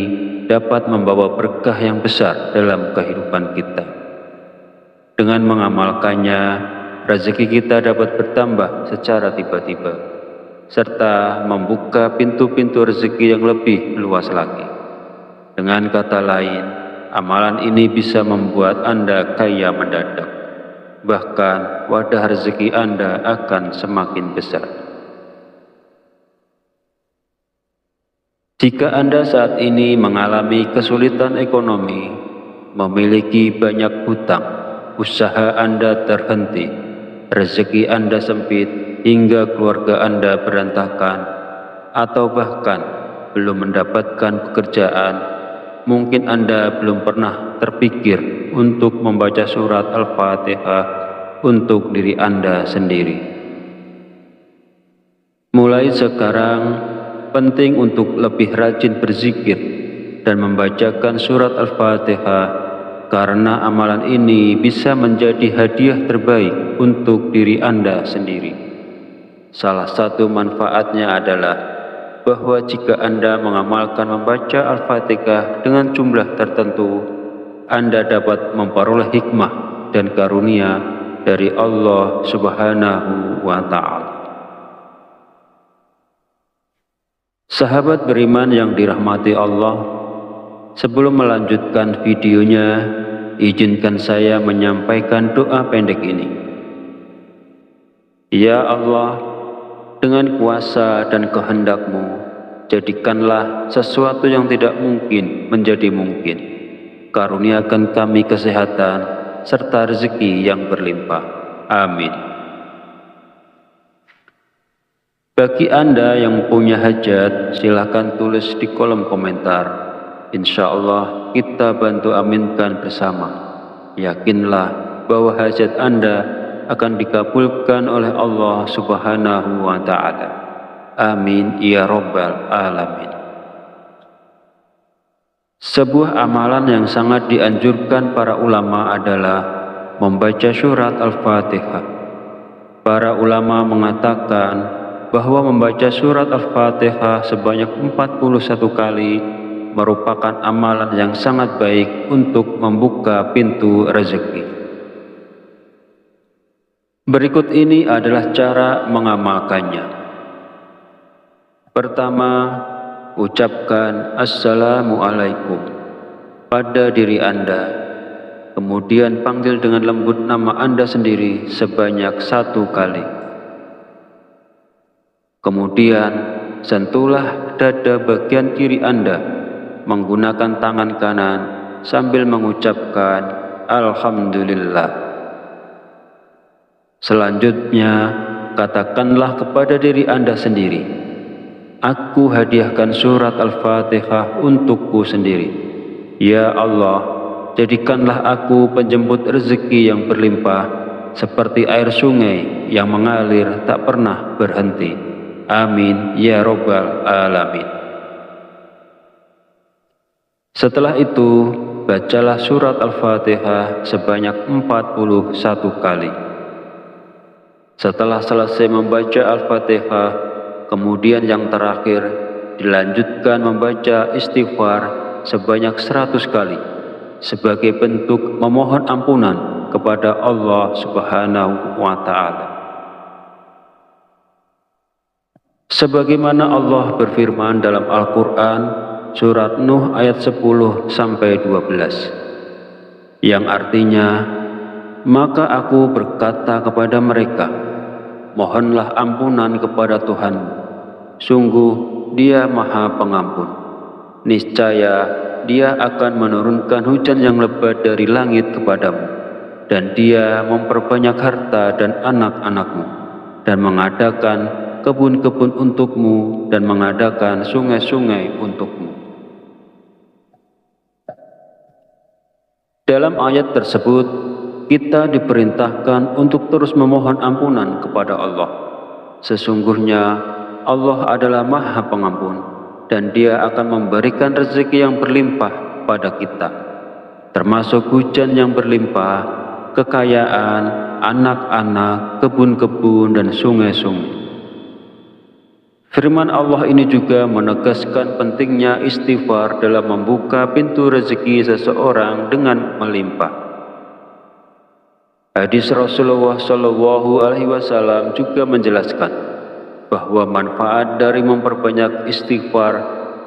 dapat membawa berkah yang besar dalam kehidupan kita. Dengan mengamalkannya, rezeki kita dapat bertambah secara tiba-tiba, serta membuka pintu-pintu rezeki yang lebih luas lagi. Dengan kata lain, Amalan ini bisa membuat Anda kaya mendadak. Bahkan wadah rezeki Anda akan semakin besar. Jika Anda saat ini mengalami kesulitan ekonomi, memiliki banyak hutang, usaha Anda terhenti, rezeki Anda sempit hingga keluarga Anda berantakan, atau bahkan belum mendapatkan pekerjaan, mungkin Anda belum pernah terpikir untuk membaca surat Al-Fatihah untuk diri Anda sendiri. Mulai sekarang, penting untuk lebih rajin berzikir dan membacakan surat Al-Fatihah, karena amalan ini bisa menjadi hadiah terbaik untuk diri Anda sendiri. Salah satu manfaatnya adalah bahwa jika Anda mengamalkan membaca Al-Fatihah dengan jumlah tertentu, Anda dapat memperoleh hikmah dan karunia dari Allah Subhanahu wa Ta'ala. Sahabat beriman yang dirahmati Allah, sebelum melanjutkan videonya, izinkan saya menyampaikan doa pendek ini. Ya Allah, dengan kuasa dan kehendak-Mu, jadikanlah sesuatu yang tidak mungkin menjadi mungkin. Karuniakan kami kesehatan serta rezeki yang berlimpah. Amin. Bagi Anda yang punya hajat, silakan tulis di kolom komentar. Insya Allah kita bantu aminkan bersama. Yakinlah bahwa hajat Anda akan dikabulkan oleh Allah Subhanahu wa Ta'ala. Amin ya Rabbal Alamin. Sebuah amalan yang sangat dianjurkan para ulama adalah membaca surat Al-Fatihah. Para ulama mengatakan bahwa membaca surat Al-Fatihah sebanyak 41 kali merupakan amalan yang sangat baik untuk membuka pintu rezeki. Berikut ini adalah cara mengamalkannya. Pertama, ucapkan Assalamualaikum pada diri Anda. Kemudian panggil dengan lembut nama Anda sendiri sebanyak 1 kali. Kemudian sentuhlah dada bagian kiri Anda menggunakan tangan kanan sambil mengucapkan Alhamdulillah. Selanjutnya, katakanlah kepada diri Anda sendiri, aku hadiahkan surat Al-Fatihah untukku sendiri. Ya Allah, jadikanlah aku penjemput rezeki yang berlimpah, seperti air sungai yang mengalir tak pernah berhenti. Amin ya Rabbal Alamin. Setelah itu, bacalah surat Al-Fatihah sebanyak 41 kali. Setelah selesai membaca Al-Fatihah, kemudian yang terakhir dilanjutkan membaca istighfar sebanyak 100 kali sebagai bentuk memohon ampunan kepada Allah Subhanahu wa Ta'ala. Sebagaimana Allah berfirman dalam Al-Quran surat Nuh ayat 10-12, yang artinya, maka aku berkata kepada mereka, mohonlah ampunan kepada Tuhanmu, sungguh Dia Maha Pengampun. Niscaya Dia akan menurunkan hujan yang lebat dari langit kepadamu, dan Dia memperbanyak harta dan anak-anakmu, dan mengadakan kebun-kebun untukmu, dan mengadakan sungai-sungai untukmu. Dalam ayat tersebut, kita diperintahkan untuk terus memohon ampunan kepada Allah. Sesungguhnya Allah adalah Maha Pengampun, dan Dia akan memberikan rezeki yang berlimpah pada kita, termasuk hujan yang berlimpah, kekayaan, anak-anak, kebun-kebun, dan sungai-sungai. Firman Allah ini juga menegaskan pentingnya istighfar dalam membuka pintu rezeki seseorang dengan melimpah. Hadis Rasulullah SAW juga menjelaskan bahwa manfaat dari memperbanyak istighfar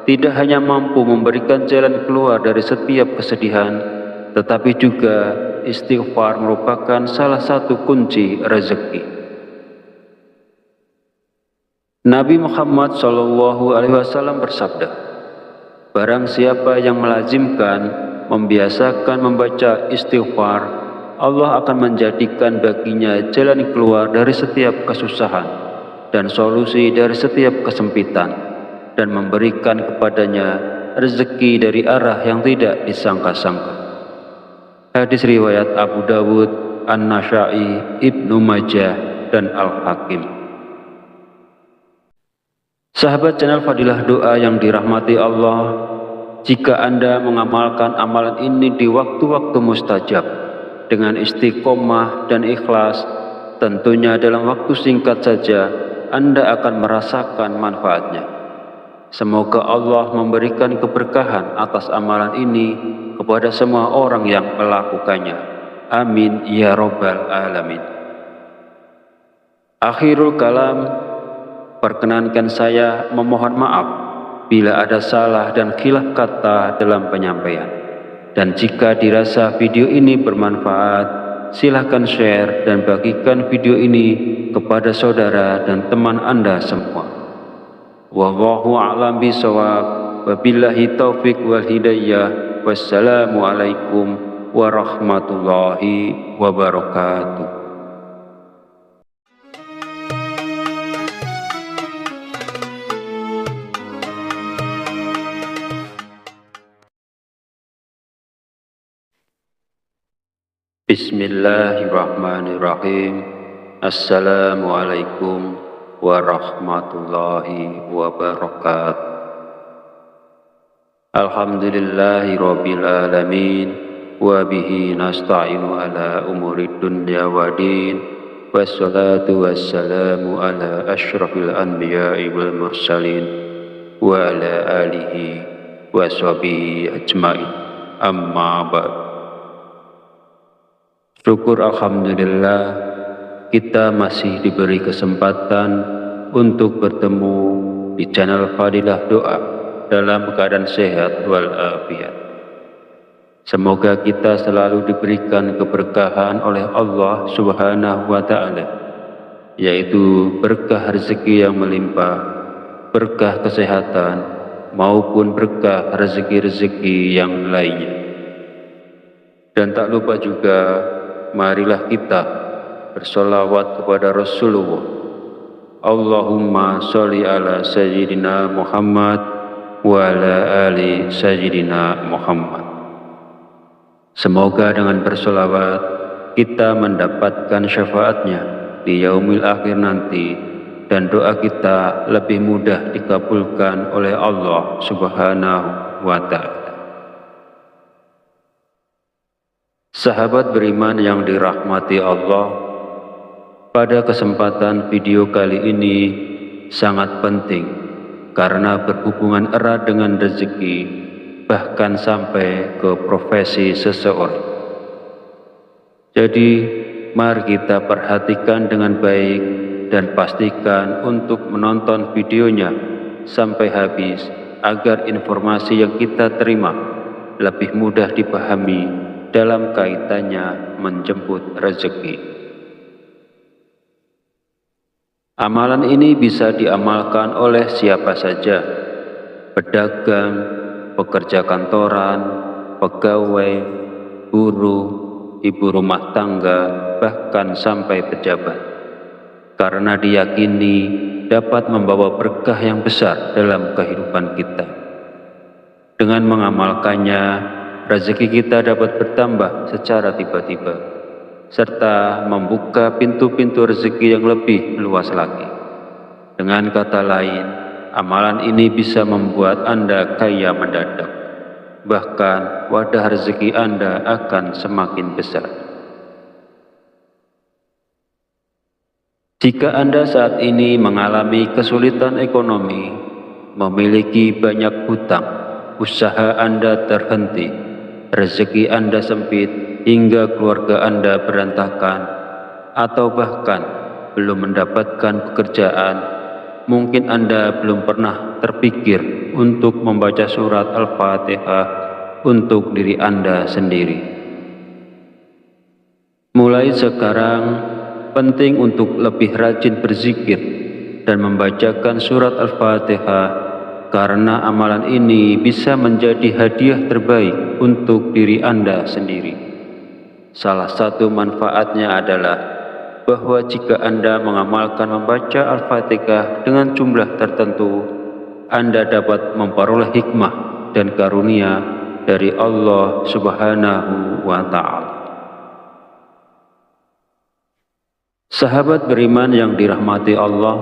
tidak hanya mampu memberikan jalan keluar dari setiap kesedihan, tetapi juga istighfar merupakan salah satu kunci rezeki. Nabi Muhammad SAW bersabda, barang siapa yang melazimkan, membiasakan membaca istighfar, Allah akan menjadikan baginya jalan keluar dari setiap kesusahan dan solusi dari setiap kesempitan, dan memberikan kepadanya rezeki dari arah yang tidak disangka-sangka. Hadis riwayat Abu Dawud, An-Nasa'i, Ibnu Majah, dan Al-Hakim. Sahabat channel Fadilah Doa yang dirahmati Allah, jika Anda mengamalkan amalan ini di waktu-waktu mustajab dengan istiqomah dan ikhlas, tentunya dalam waktu singkat saja Anda akan merasakan manfaatnya. Semoga Allah memberikan keberkahan atas amalan ini kepada semua orang yang melakukannya. Amin ya Rabbal Alamin. Akhirul kalam, perkenankan saya memohon maaf bila ada salah dan khilaf kata dalam penyampaian. Dan jika dirasa video ini bermanfaat, silahkan share dan bagikan video ini kepada saudara dan teman Anda semua. Wallahu a'lam bishawab. Wabillahi taufik wal hidayah. Wassalamualaikum warahmatullahi wabarakatuh. Bismillahirrahmanirrahim. Assalamualaikum warahmatullahi wabarakatuh. Alhamdulillahi rabbil alamin, wa bihi nasta'inu ala umurid dunya wa din, wassalatu wassalamu ala asyrafil anbiya'i wal mursalin, wa ala alihi wa sahbihi ajma'in. Amma ba'd. Syukur alhamdulillah kita masih diberi kesempatan untuk bertemu di channel Fadilah Doa dalam keadaan sehat walafiat. Semoga kita selalu diberikan keberkahan oleh Allah Subhanahu wa Ta'ala, yaitu berkah rezeki yang melimpah, berkah kesehatan, maupun berkah rezeki-rezeki yang lainnya. Dan tak lupa juga, marilah kita bersolawat kepada Rasulullah. Allahumma sholli ala Sayyidina Muhammad wa ala ali Sayyidina Muhammad. Semoga dengan bersolawat kita mendapatkan syafaatnya di yaumil akhir nanti, dan doa kita lebih mudah dikabulkan oleh Allah Subhanahu wa Ta'ala. Sahabat beriman yang dirahmati Allah, pada kesempatan video kali ini sangat penting karena berhubungan erat dengan rezeki, bahkan sampai ke profesi seseorang. Jadi, mari kita perhatikan dengan baik dan pastikan untuk menonton videonya sampai habis agar informasi yang kita terima lebih mudah dipahami dalam kaitannya menjemput rezeki. Amalan ini bisa diamalkan oleh siapa saja, pedagang, pekerja kantoran, pegawai, buruh, ibu rumah tangga, bahkan sampai pejabat, karena diyakini dapat membawa berkah yang besar dalam kehidupan kita. Dengan mengamalkannya, rezeki kita dapat bertambah secara tiba-tiba, serta membuka pintu-pintu rezeki yang lebih luas lagi. Dengan kata lain, amalan ini bisa membuat Anda kaya mendadak. Bahkan wadah rezeki Anda akan semakin besar. Jika Anda saat ini mengalami kesulitan ekonomi, memiliki banyak hutang, usaha Anda terhenti, rezeki Anda sempit hingga keluarga Anda berantakan, atau bahkan belum mendapatkan pekerjaan, mungkin Anda belum pernah terpikir untuk membaca surat Al-Fatihah untuk diri Anda sendiri. Mulai sekarang, penting untuk lebih rajin berzikir dan membacakan surat Al-Fatihah, karena amalan ini bisa menjadi hadiah terbaik untuk diri Anda sendiri. Salah satu manfaatnya adalah bahwa jika Anda mengamalkan membaca Al-Fatihah dengan jumlah tertentu, Anda dapat memperoleh hikmah dan karunia dari Allah Subhanahu wa Ta'ala. Sahabat beriman yang dirahmati Allah,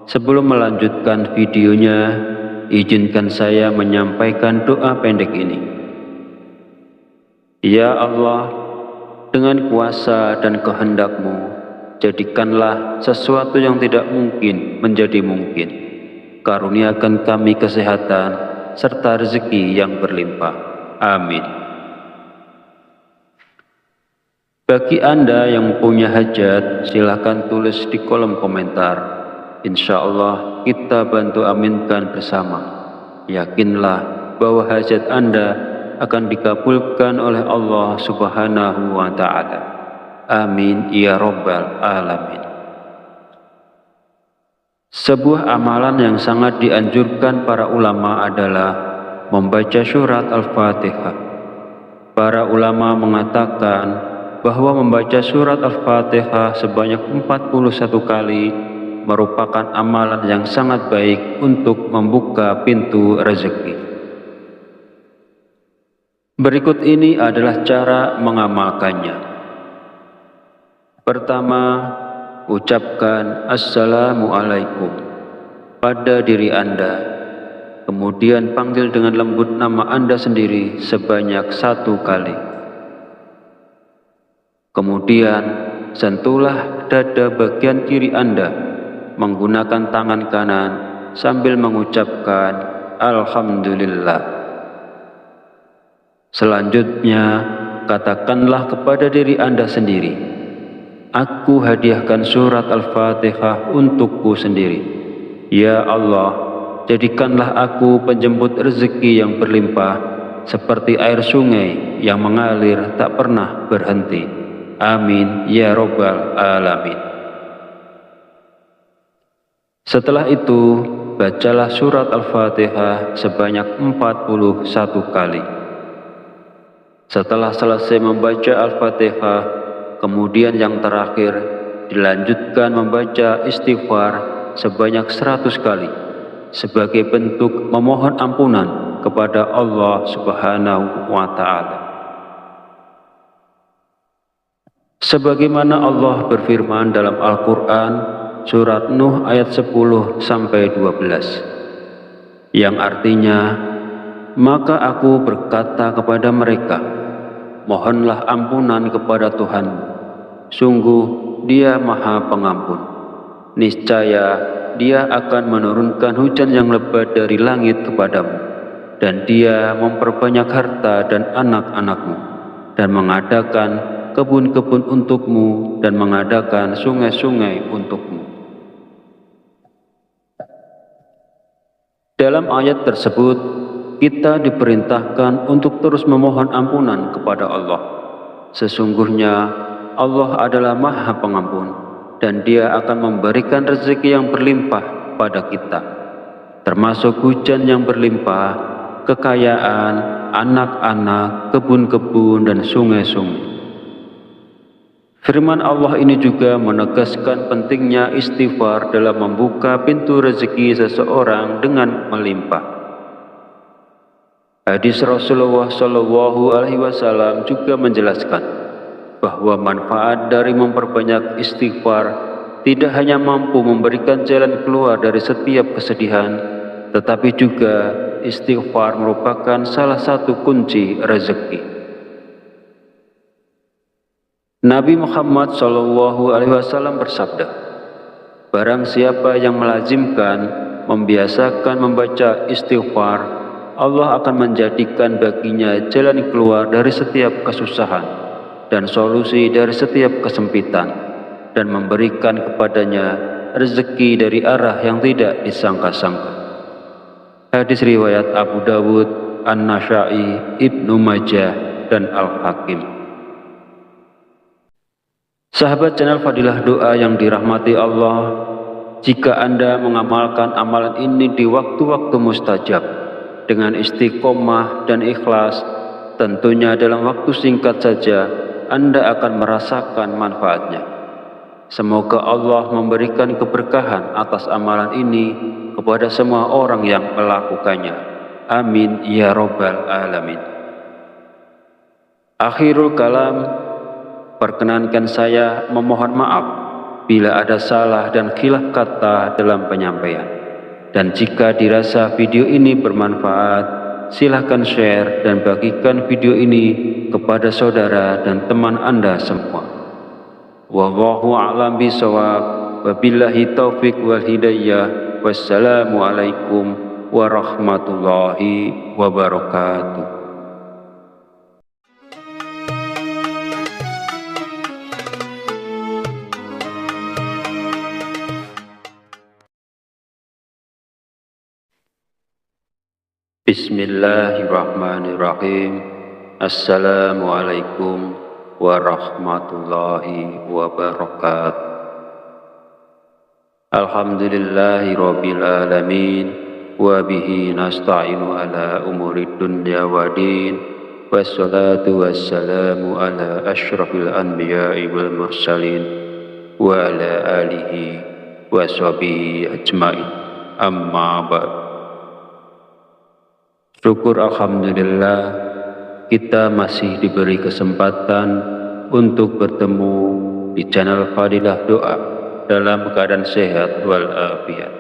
sebelum melanjutkan videonya, izinkan saya menyampaikan doa pendek ini. Ya Allah, dengan kuasa dan kehendak-Mu, jadikanlah sesuatu yang tidak mungkin menjadi mungkin. Karuniakan kami kesehatan serta rezeki yang berlimpah. Amin. Bagi Anda yang punya hajat, silakan tulis di kolom komentar. Insya Allah kita bantu aminkan bersama. Yakinlah bahwa hajat Anda akan dikabulkan oleh Allah Subhanahu wa Ta'ala. Amin ya Rabbal Alamin. Sebuah amalan yang sangat dianjurkan para ulama adalah membaca surat Al-Fatihah. Para ulama mengatakan bahwa membaca surat Al-Fatihah sebanyak 41 kali merupakan amalan yang sangat baik untuk membuka pintu rezeki. Berikut ini adalah cara mengamalkannya. Pertama, ucapkan Assalamualaikum pada diri Anda, kemudian panggil dengan lembut nama Anda sendiri sebanyak 1 kali. Kemudian, sentuhlah dada bagian kiri Anda menggunakan tangan kanan sambil mengucapkan Alhamdulillah. Selanjutnya, katakanlah kepada diri Anda sendiri, aku hadiahkan surat Al-Fatihah untukku sendiri. Ya Allah, jadikanlah aku penjemput rezeki yang berlimpah, seperti air sungai yang mengalir tak pernah berhenti. Amin ya Rabbal Alamin. Setelah itu, bacalah surat Al-Fatihah sebanyak 41 kali. Setelah selesai membaca Al-Fatihah, kemudian yang terakhir, dilanjutkan membaca istighfar sebanyak 100 kali, sebagai bentuk memohon ampunan kepada Allah Subhanahu wa Ta'ala. Sebagaimana Allah berfirman dalam Al-Quran, Surat Nuh ayat 10-12, yang artinya, maka aku berkata kepada mereka, mohonlah ampunan kepada Tuhanmu, sungguh Dia Maha Pengampun. Niscaya Dia akan menurunkan hujan yang lebat dari langit kepadamu, dan Dia memperbanyak harta dan anak-anakmu, dan mengadakan kebun-kebun untukmu, dan mengadakan sungai-sungai untukmu. Dalam ayat tersebut, kita diperintahkan untuk terus memohon ampunan kepada Allah. Sesungguhnya Allah adalah Maha Pengampun, dan Dia akan memberikan rezeki yang berlimpah pada kita, termasuk hujan yang berlimpah, kekayaan, anak-anak, kebun-kebun, dan sungai-sungai. Firman Allah ini juga menegaskan pentingnya istighfar dalam membuka pintu rezeki seseorang dengan melimpah. Hadis Rasulullah SAW juga menjelaskan bahwa manfaat dari memperbanyak istighfar tidak hanya mampu memberikan jalan keluar dari setiap kesedihan, tetapi juga istighfar merupakan salah satu kunci rezeki. Nabi Muhammad SAW bersabda, barang siapa yang melazimkan, membiasakan membaca istighfar, Allah akan menjadikan baginya jalan keluar dari setiap kesusahan dan solusi dari setiap kesempitan, dan memberikan kepadanya rezeki dari arah yang tidak disangka-sangka. Hadis riwayat Abu Dawud, An-Nasa'i, Ibnu Majah, dan Al-Hakim. Sahabat channel Fadilah Doa yang dirahmati Allah, jika Anda mengamalkan amalan ini di waktu-waktu mustajab dengan istiqomah dan ikhlas, tentunya dalam waktu singkat saja Anda akan merasakan manfaatnya. Semoga Allah memberikan keberkahan atas amalan ini kepada semua orang yang melakukannya. Amin ya Rabbal Alamin. Akhirul kalam, perkenankan saya memohon maaf bila ada salah dan khilaf kata dalam penyampaian. Dan jika dirasa video ini bermanfaat, silahkan share dan bagikan video ini kepada saudara dan teman Anda semua. Wallahu a'lam bishawab. Wabillahi taufik wal hidayah. Wassalamualaikum warahmatullahi wabarakatuh. Bismillahirrahmanirrahim. Assalamualaikum warahmatullahi wabarakatuh. Alhamdulillahi rabbil alamin, wa bihi nasta'inu ala umurid dunya waddin, wassalatu wassalamu ala asyrafil anbiya'i wal mursalin, wa ala alihi wa sahbihi ajma'in, amma ba'd. Syukur alhamdulillah kita masih diberi kesempatan untuk bertemu di channel Fadilah Doa dalam keadaan sehat walafiat.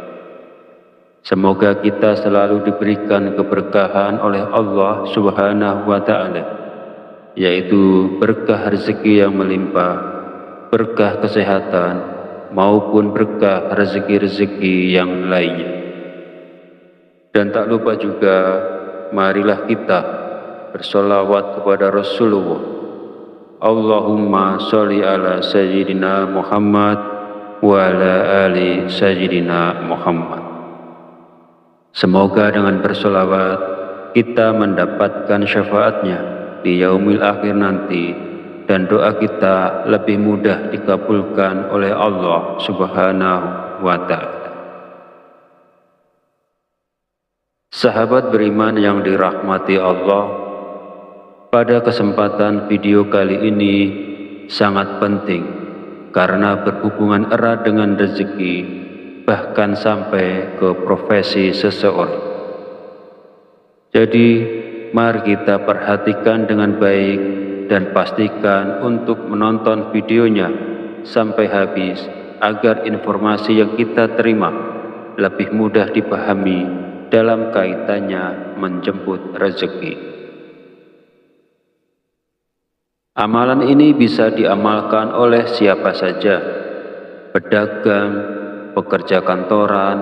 Semoga kita selalu diberikan keberkahan oleh Allah Subhanahu wa Ta'ala, yaitu berkah rezeki yang melimpah, berkah kesehatan, maupun berkah rezeki-rezeki yang lainnya. Dan tak lupa juga, marilah kita bersolawat kepada Rasulullah. Allahumma sholli ala Sayyidina Muhammad wa ala ali Sayyidina Muhammad. Semoga dengan bersolawat kita mendapatkan syafaatnya di yaumil akhir nanti, dan doa kita lebih mudah dikabulkan oleh Allah Subhanahu wa Ta'ala. Sahabat beriman yang dirahmati Allah, pada kesempatan video kali ini sangat penting karena berhubungan erat dengan rezeki, bahkan sampai ke profesi seseorang. Jadi, mari kita perhatikan dengan baik dan pastikan untuk menonton videonya sampai habis agar informasi yang kita terima lebih mudah dipahami dalam kaitannya menjemput rezeki. Amalan ini bisa diamalkan oleh siapa saja, pedagang, pekerja kantoran,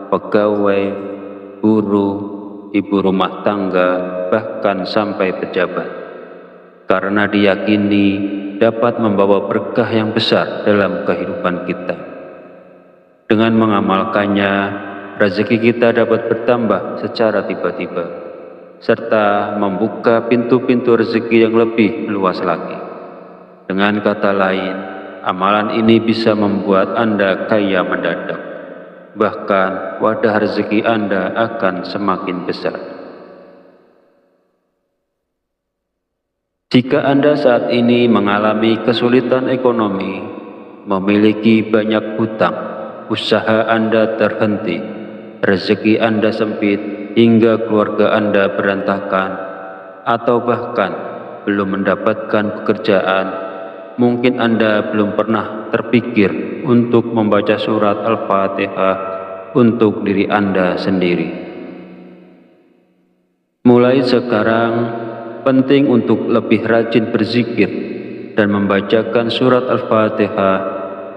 pegawai, buruh, ibu rumah tangga, bahkan sampai pejabat, karena diyakini dapat membawa berkah yang besar dalam kehidupan kita. Dengan mengamalkannya, rezeki kita dapat bertambah secara tiba-tiba, serta membuka pintu-pintu rezeki yang lebih luas lagi. Dengan kata lain, amalan ini bisa membuat Anda kaya mendadak. Bahkan wadah rezeki Anda akan semakin besar. Jika Anda saat ini mengalami kesulitan ekonomi, memiliki banyak hutang, usaha Anda terhenti, rezeki Anda sempit, hingga keluarga Anda berantakan, atau bahkan belum mendapatkan pekerjaan, mungkin Anda belum pernah terpikir untuk membaca surat Al-Fatihah untuk diri Anda sendiri. Mulai sekarang, penting untuk lebih rajin berzikir dan membacakan surat Al-Fatihah,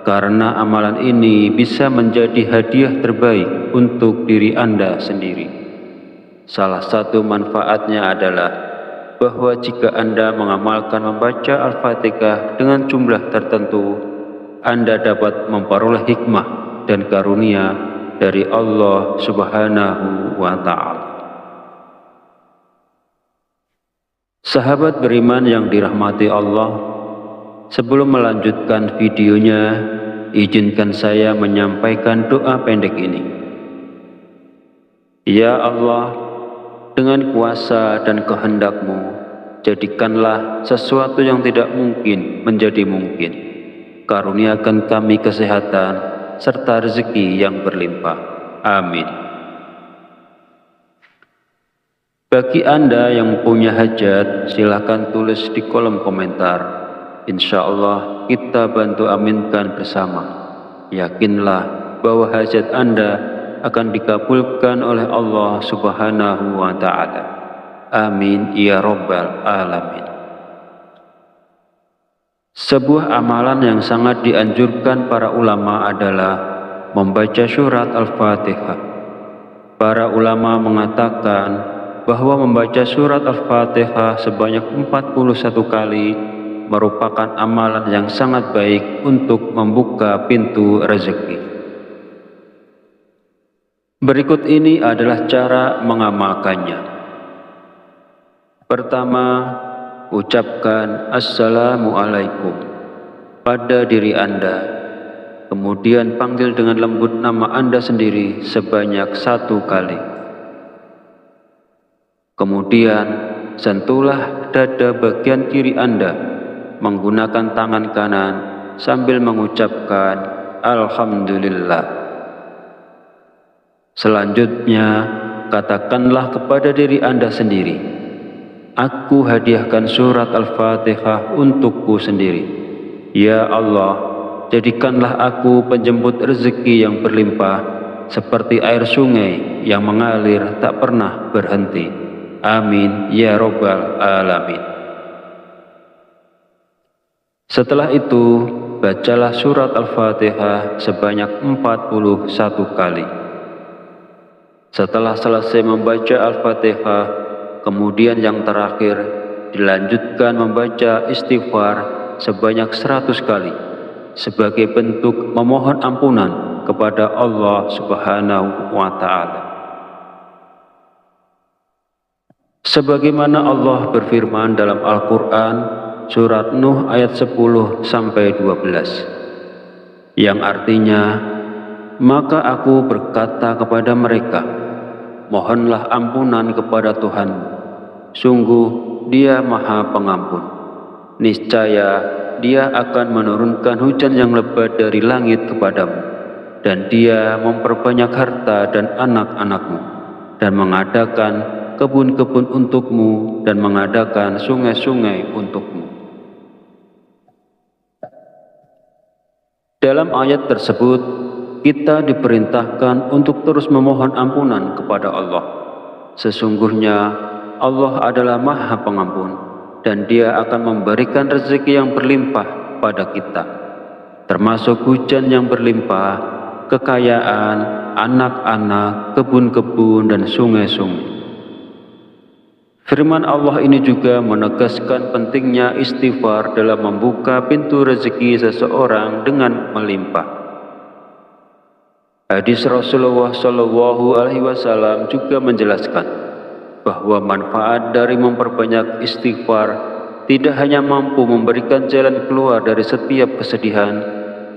karena amalan ini bisa menjadi hadiah terbaik untuk diri Anda sendiri. Salah satu manfaatnya adalah bahwa jika Anda mengamalkan membaca Al-Fatihah dengan jumlah tertentu, Anda dapat memperoleh hikmah dan karunia dari Allah Subhanahu wa Ta'ala. Sahabat beriman yang dirahmati Allah, sebelum melanjutkan videonya, izinkan saya menyampaikan doa pendek ini. Ya Allah, dengan kuasa dan kehendak-Mu, jadikanlah sesuatu yang tidak mungkin menjadi mungkin. Karuniakan kami kesehatan serta rezeki yang berlimpah. Amin. Bagi Anda yang punya hajat, silakan tulis di kolom komentar. Insya Allah kita bantu aminkan bersama. Yakinlah bahwa hajat Anda akan dikabulkan oleh Allah Subhanahu wa Ta'ala. Amin ya Rabbal Alamin. Sebuah amalan yang sangat dianjurkan para ulama adalah membaca surat Al-Fatihah. Para ulama mengatakan bahwa membaca surat Al-Fatihah sebanyak 41 kali merupakan amalan yang sangat baik untuk membuka pintu rezeki. Berikut ini adalah cara mengamalkannya. Pertama, ucapkan Assalamualaikum pada diri Anda. Kemudian panggil dengan lembut nama Anda sendiri sebanyak 1 kali. Kemudian sentuhlah dada bagian kiri Anda menggunakan tangan kanan sambil mengucapkan Alhamdulillah. Selanjutnya katakanlah kepada diri Anda sendiri, aku hadiahkan surat Al-Fatihah untukku sendiri. Ya Allah, jadikanlah aku penjemput rezeki yang berlimpah seperti air sungai yang mengalir tak pernah berhenti. Amin ya Rabbal Alamin. Setelah itu, bacalah surat Al-Fatihah sebanyak 41 kali. Setelah selesai membaca Al-Fatihah, kemudian yang terakhir dilanjutkan membaca istighfar sebanyak 100 kali sebagai bentuk memohon ampunan kepada Allah Subhanahu wa Ta'ala. Sebagaimana Allah berfirman dalam Al-Quran surat Nuh ayat 10-12 yang artinya, maka aku berkata kepada mereka, mohonlah ampunan kepada Tuhanmu, sungguh Dia Maha Pengampun. Niscaya Dia akan menurunkan hujan yang lebat dari langit kepadamu, dan Dia memperbanyak harta dan anak-anakmu, dan mengadakan kebun-kebun untukmu, dan mengadakan sungai-sungai untukmu. Dalam ayat tersebut, kita diperintahkan untuk terus memohon ampunan kepada Allah. Sesungguhnya Allah adalah Maha Pengampun, dan Dia akan memberikan rezeki yang berlimpah pada kita, termasuk hujan yang berlimpah, kekayaan, anak-anak, kebun-kebun, dan sungai-sungai. Firman Allah ini juga menegaskan pentingnya istighfar dalam membuka pintu rezeki seseorang dengan melimpah. Hadis Rasulullah SAW juga menjelaskan bahwa manfaat dari memperbanyak istighfar tidak hanya mampu memberikan jalan keluar dari setiap kesedihan,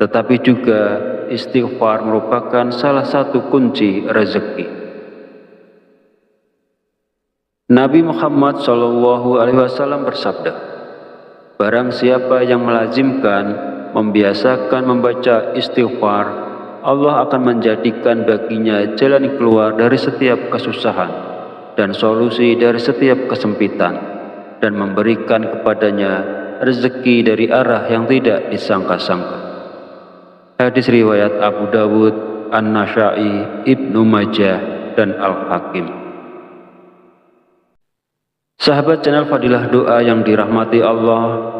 tetapi juga istighfar merupakan salah satu kunci rezeki. Nabi Muhammad SAW bersabda, barang siapa yang melazimkan, membiasakan membaca istighfar, Allah akan menjadikan baginya jalan keluar dari setiap kesusahan dan solusi dari setiap kesempitan, dan memberikan kepadanya rezeki dari arah yang tidak disangka-sangka. Hadis riwayat Abu Dawud, An-Nasa'i, Ibnu Majah, dan Al-Hakim. Sahabat channel Fadilah Doa yang dirahmati Allah,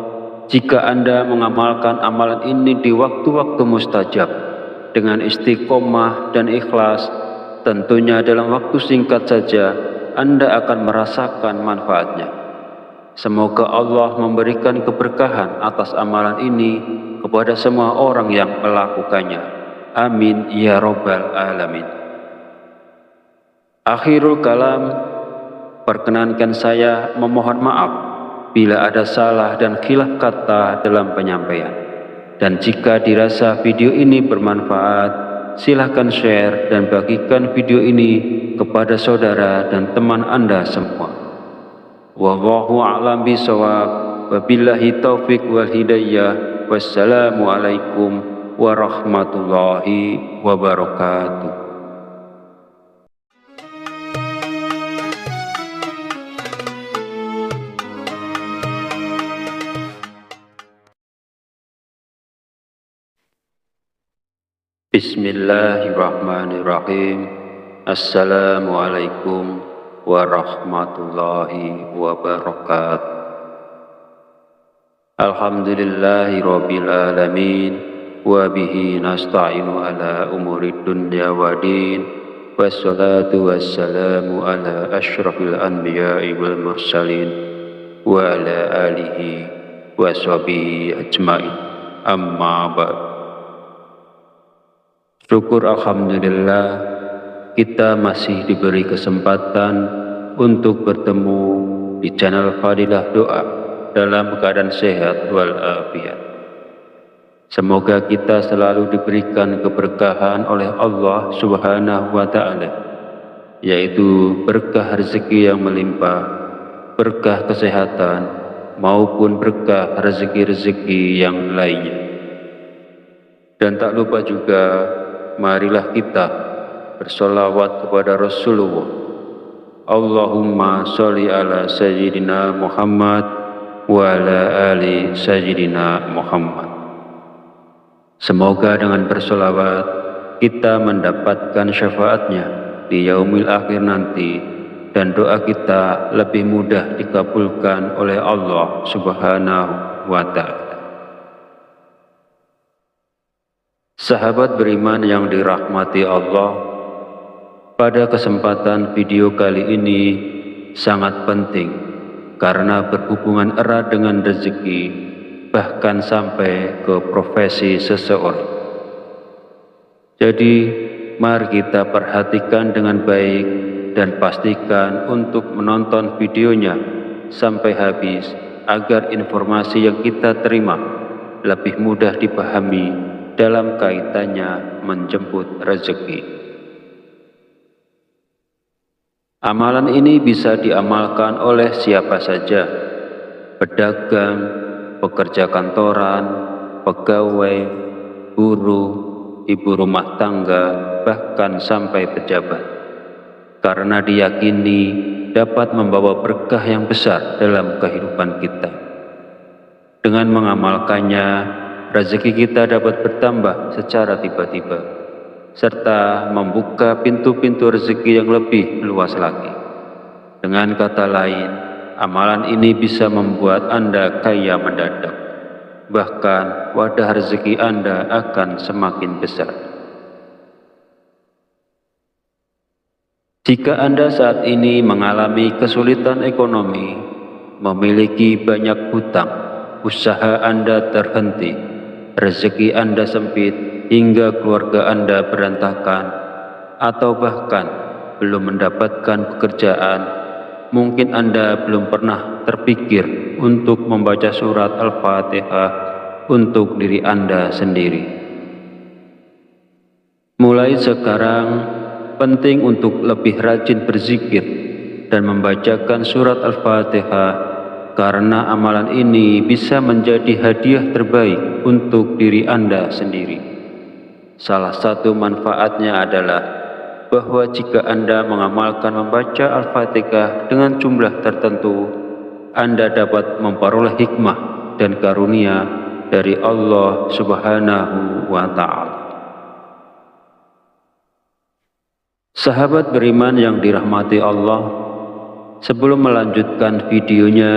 jika Anda mengamalkan amalan ini di waktu-waktu mustajab dengan istiqomah dan ikhlas, tentunya dalam waktu singkat saja Anda akan merasakan manfaatnya. Semoga Allah memberikan keberkahan atas amalan ini kepada semua orang yang melakukannya. Amin ya Rabbal Alamin. Akhirul kalam, perkenankan saya memohon maaf bila ada salah dan khilaf kata dalam penyampaian. Dan jika dirasa video ini bermanfaat, silahkan share dan bagikan video ini kepada saudara dan teman Anda semua. Wallahu a'lam bishawab. Wabillahi taufik wal hidayah. Wassalamualaikum warahmatullahi wabarakatuh. Bismillahirrahmanirrahim. Assalamualaikum warahmatullahi wabarakatuh. Alhamdulillahi rabbil alamin. Wa bihi nasta'inu ala umurid dunya wa din. Wassalatu wassalamu ala ashrafil anbiya'i wal mursalin wa ala alihi wa sahbihi ajma'in. Amma ba'd. Syukur alhamdulillah kita masih diberi kesempatan untuk bertemu di channel Fadilah Doa dalam keadaan sehat walafiat. Semoga kita selalu diberikan keberkahan oleh Allah Subhanahu wa Ta'ala, yaitu berkah rezeki yang melimpah, berkah kesehatan, maupun berkah rezeki-rezeki yang lainnya. Dan tak lupa juga, marilah kita bersolawat kepada Rasulullah. Allahumma sholli ala Sayyidina Muhammad wa ala ali Sayyidina Muhammad. Semoga dengan bersolawat kita mendapatkan syafaatnya di yaumil akhir nanti, dan doa kita lebih mudah dikabulkan oleh Allah Subhanahu wa Ta'ala. Sahabat beriman yang dirahmati Allah, pada kesempatan video kali ini sangat penting karena berhubungan erat dengan rezeki, bahkan sampai ke profesi seseorang. Jadi, mari kita perhatikan dengan baik dan pastikan untuk menonton videonya sampai habis agar informasi yang kita terima lebih mudah dipahami dalam kaitannya menjemput rezeki. Amalan ini bisa diamalkan oleh siapa saja, pedagang, pekerja kantoran, pegawai, buruh, ibu rumah tangga, bahkan sampai pejabat, karena diyakini dapat membawa berkah yang besar dalam kehidupan kita. Dengan mengamalkannya, rezeki kita dapat bertambah secara tiba-tiba, serta membuka pintu-pintu rezeki yang lebih luas lagi. Dengan kata lain, amalan ini bisa membuat Anda kaya mendadak. Bahkan wadah rezeki Anda akan semakin besar. Jika Anda saat ini mengalami kesulitan ekonomi, memiliki banyak hutang, usaha Anda terhenti, rezeki Anda sempit hingga keluarga Anda berantakan, atau bahkan belum mendapatkan pekerjaan, mungkin Anda belum pernah terpikir untuk membaca surat Al-Fatihah untuk diri Anda sendiri. Mulai sekarang, penting untuk lebih rajin berzikir dan membacakan surat Al-Fatihah, karena amalan ini bisa menjadi hadiah terbaik untuk diri Anda sendiri. Salah satu manfaatnya adalah bahwa jika Anda mengamalkan membaca Al-Fatihah dengan jumlah tertentu, Anda dapat memperoleh hikmah dan karunia dari Allah Subhanahu wa Ta'ala. Sahabat beriman yang dirahmati Allah, sebelum melanjutkan videonya,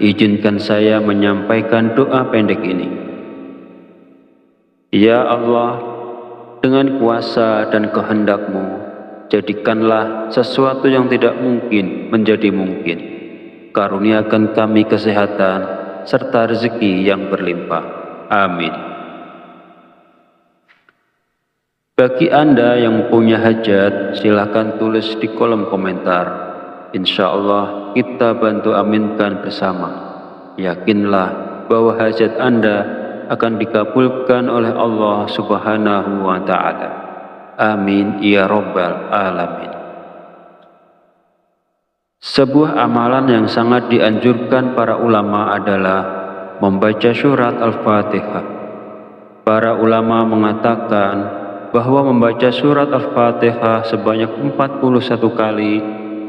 izinkan saya menyampaikan doa pendek ini. Ya Allah, dengan kuasa dan kehendak-Mu, jadikanlah sesuatu yang tidak mungkin menjadi mungkin. Karuniakan kami kesehatan serta rezeki yang berlimpah. Amin. Bagi Anda yang punya hajat, silakan tulis di kolom komentar. Insya Allah kita bantu aminkan bersama. Yakinlah bahwa hajat Anda akan dikabulkan oleh Allah Subhanahu wa Ta'ala. Amin ya Rabbal Alamin. Sebuah amalan yang sangat dianjurkan para ulama adalah membaca surat Al-Fatihah. Para ulama mengatakan bahwa membaca surat Al-Fatihah sebanyak 41 kali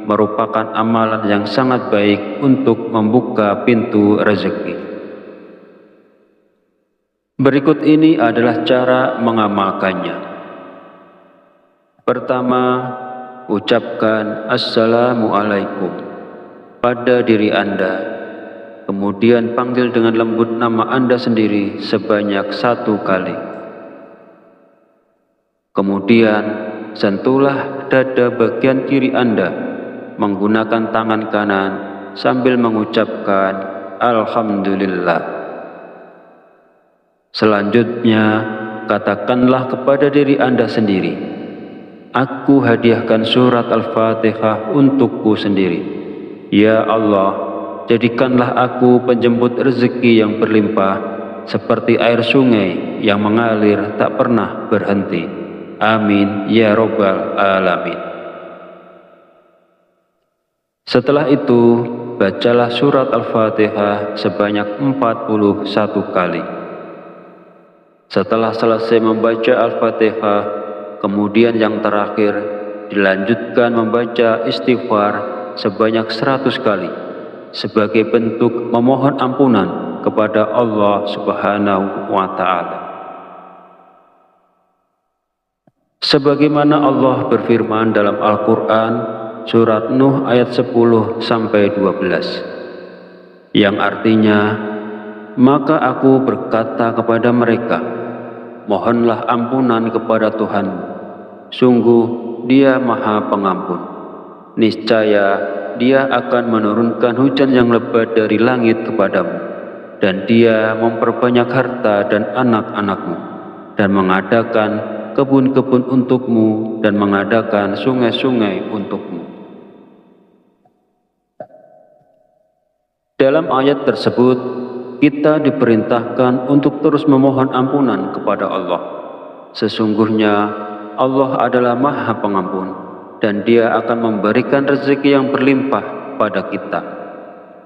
merupakan amalan yang sangat baik untuk membuka pintu rezeki. Berikut ini adalah cara mengamalkannya. Pertama, ucapkan Assalamualaikum pada diri Anda. Kemudian panggil dengan lembut nama Anda sendiri sebanyak 1 kali. Kemudian sentuhlah dada bagian kiri Anda menggunakan tangan kanan sambil mengucapkan Alhamdulillah. Selanjutnya katakanlah kepada diri Anda sendiri, aku hadiahkan surat Al-Fatihah untukku sendiri. Ya Allah, jadikanlah aku penjemput rezeki yang berlimpah seperti air sungai yang mengalir tak pernah berhenti. Amin ya Rabbal Alamin. Setelah itu, bacalah surat Al-Fatihah sebanyak 41 kali. Setelah selesai membaca Al-Fatihah, kemudian yang terakhir dilanjutkan membaca istighfar sebanyak 100 kali sebagai bentuk memohon ampunan kepada Allah Subhanahu wa Ta'ala. Sebagaimana Allah berfirman dalam Al-Quran surat Nuh ayat 10-12 yang artinya, maka aku berkata kepada mereka, mohonlah ampunan kepada Tuhanmu, sungguh Dia Maha Pengampun. Niscaya Dia akan menurunkan hujan yang lebat dari langit kepadamu, dan Dia memperbanyak harta dan anak-anakmu, dan mengadakan kebun-kebun untukmu, dan mengadakan sungai-sungai untukmu. Dalam ayat tersebut, kita diperintahkan untuk terus memohon ampunan kepada Allah. Sesungguhnya Allah adalah Maha Pengampun, dan Dia akan memberikan rezeki yang berlimpah pada kita,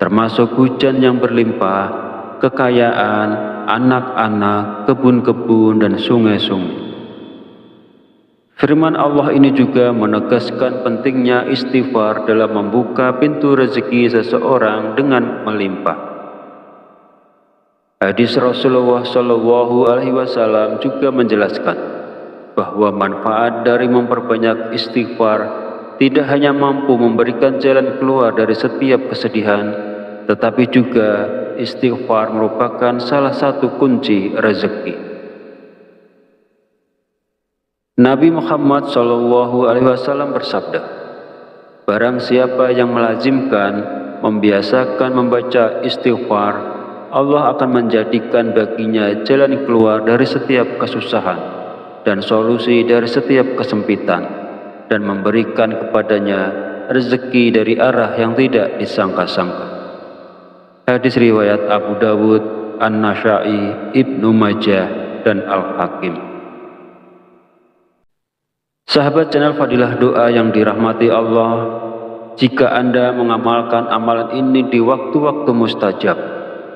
termasuk hujan yang berlimpah, kekayaan, anak-anak, kebun-kebun, dan sungai-sungai. Firman Allah ini juga menegaskan pentingnya istighfar dalam membuka pintu rezeki seseorang dengan melimpah. Hadis Rasulullah SAW juga menjelaskan bahwa manfaat dari memperbanyak istighfar tidak hanya mampu memberikan jalan keluar dari setiap kesedihan, tetapi juga istighfar merupakan salah satu kunci rezeki. Nabi Muhammad SAW bersabda, barang siapa yang melazimkan, membiasakan membaca istighfar, Allah akan menjadikan baginya jalan keluar dari setiap kesusahan dan solusi dari setiap kesempitan, dan memberikan kepadanya rezeki dari arah yang tidak disangka-sangka. Hadis riwayat Abu Dawud, An-Nasa'i, Ibnu Majah, dan Al-Hakim. Sahabat channel Fadilah Doa yang dirahmati Allah, jika Anda mengamalkan amalan ini di waktu-waktu mustajab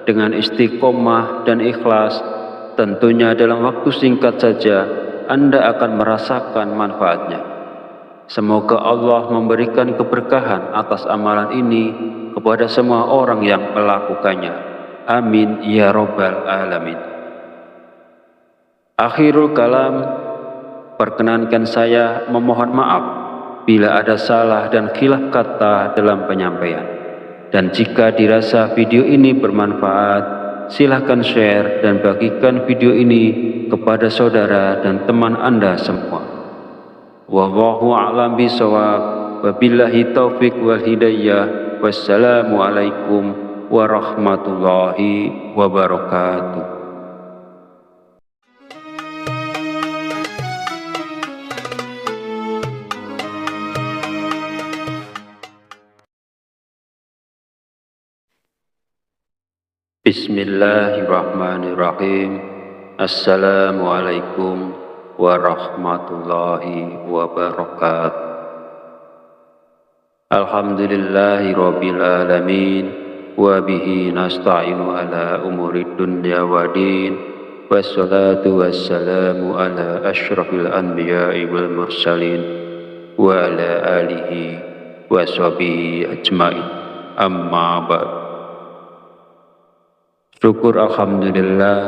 dengan istiqomah dan ikhlas, tentunya dalam waktu singkat saja Anda akan merasakan manfaatnya. Semoga Allah memberikan keberkahan atas amalan ini kepada semua orang yang melakukannya. Amin ya Rabbal Alamin. Akhirul kalam, perkenankan saya memohon maaf bila ada salah dan khilaf kata dalam penyampaian. Dan jika dirasa video ini bermanfaat, silahkan share dan bagikan video ini kepada saudara dan teman Anda semua. Wallahu a'lam bishawab. Wabillahi taufiq wal hidayah. Wassalamualaikum warahmatullahi wabarakatuh. Bismillahirrahmanirrahim. Assalamualaikum warahmatullahi wabarakatuh. Alhamdulillahi rabbil alamin, wa bihi nasta'inu ala umurid dunya waddin, wassalatu wassalamu ala asyrafil anbiya'i wal mursalin, wa ala alihi wa sahbihi ajma'in, amma ba'd. Syukur alhamdulillah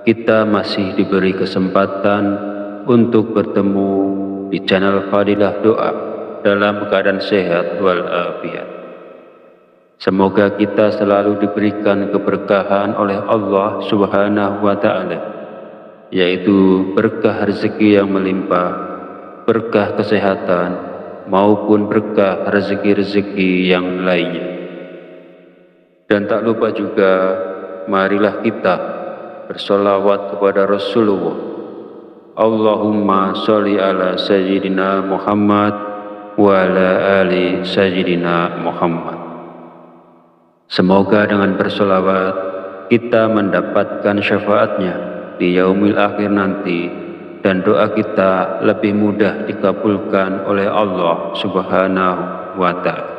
kita masih diberi kesempatan untuk bertemu di channel Fadilah Doa dalam keadaan sehat walafiat. Semoga kita selalu diberikan keberkahan oleh Allah Subhanahu wa Ta'ala, yaitu berkah rezeki yang melimpah, berkah kesehatan, maupun berkah rezeki-rezeki yang lainnya. Dan tak lupa juga, marilah kita bersolawat kepada Rasulullah. Allahumma sholli ala Sayyidina Muhammad wa ala ali Sayyidina Muhammad. Semoga dengan bersolawat kita mendapatkan syafaatnya di yaumil akhir nanti, dan doa kita lebih mudah dikabulkan oleh Allah Subhanahu wa Ta'ala.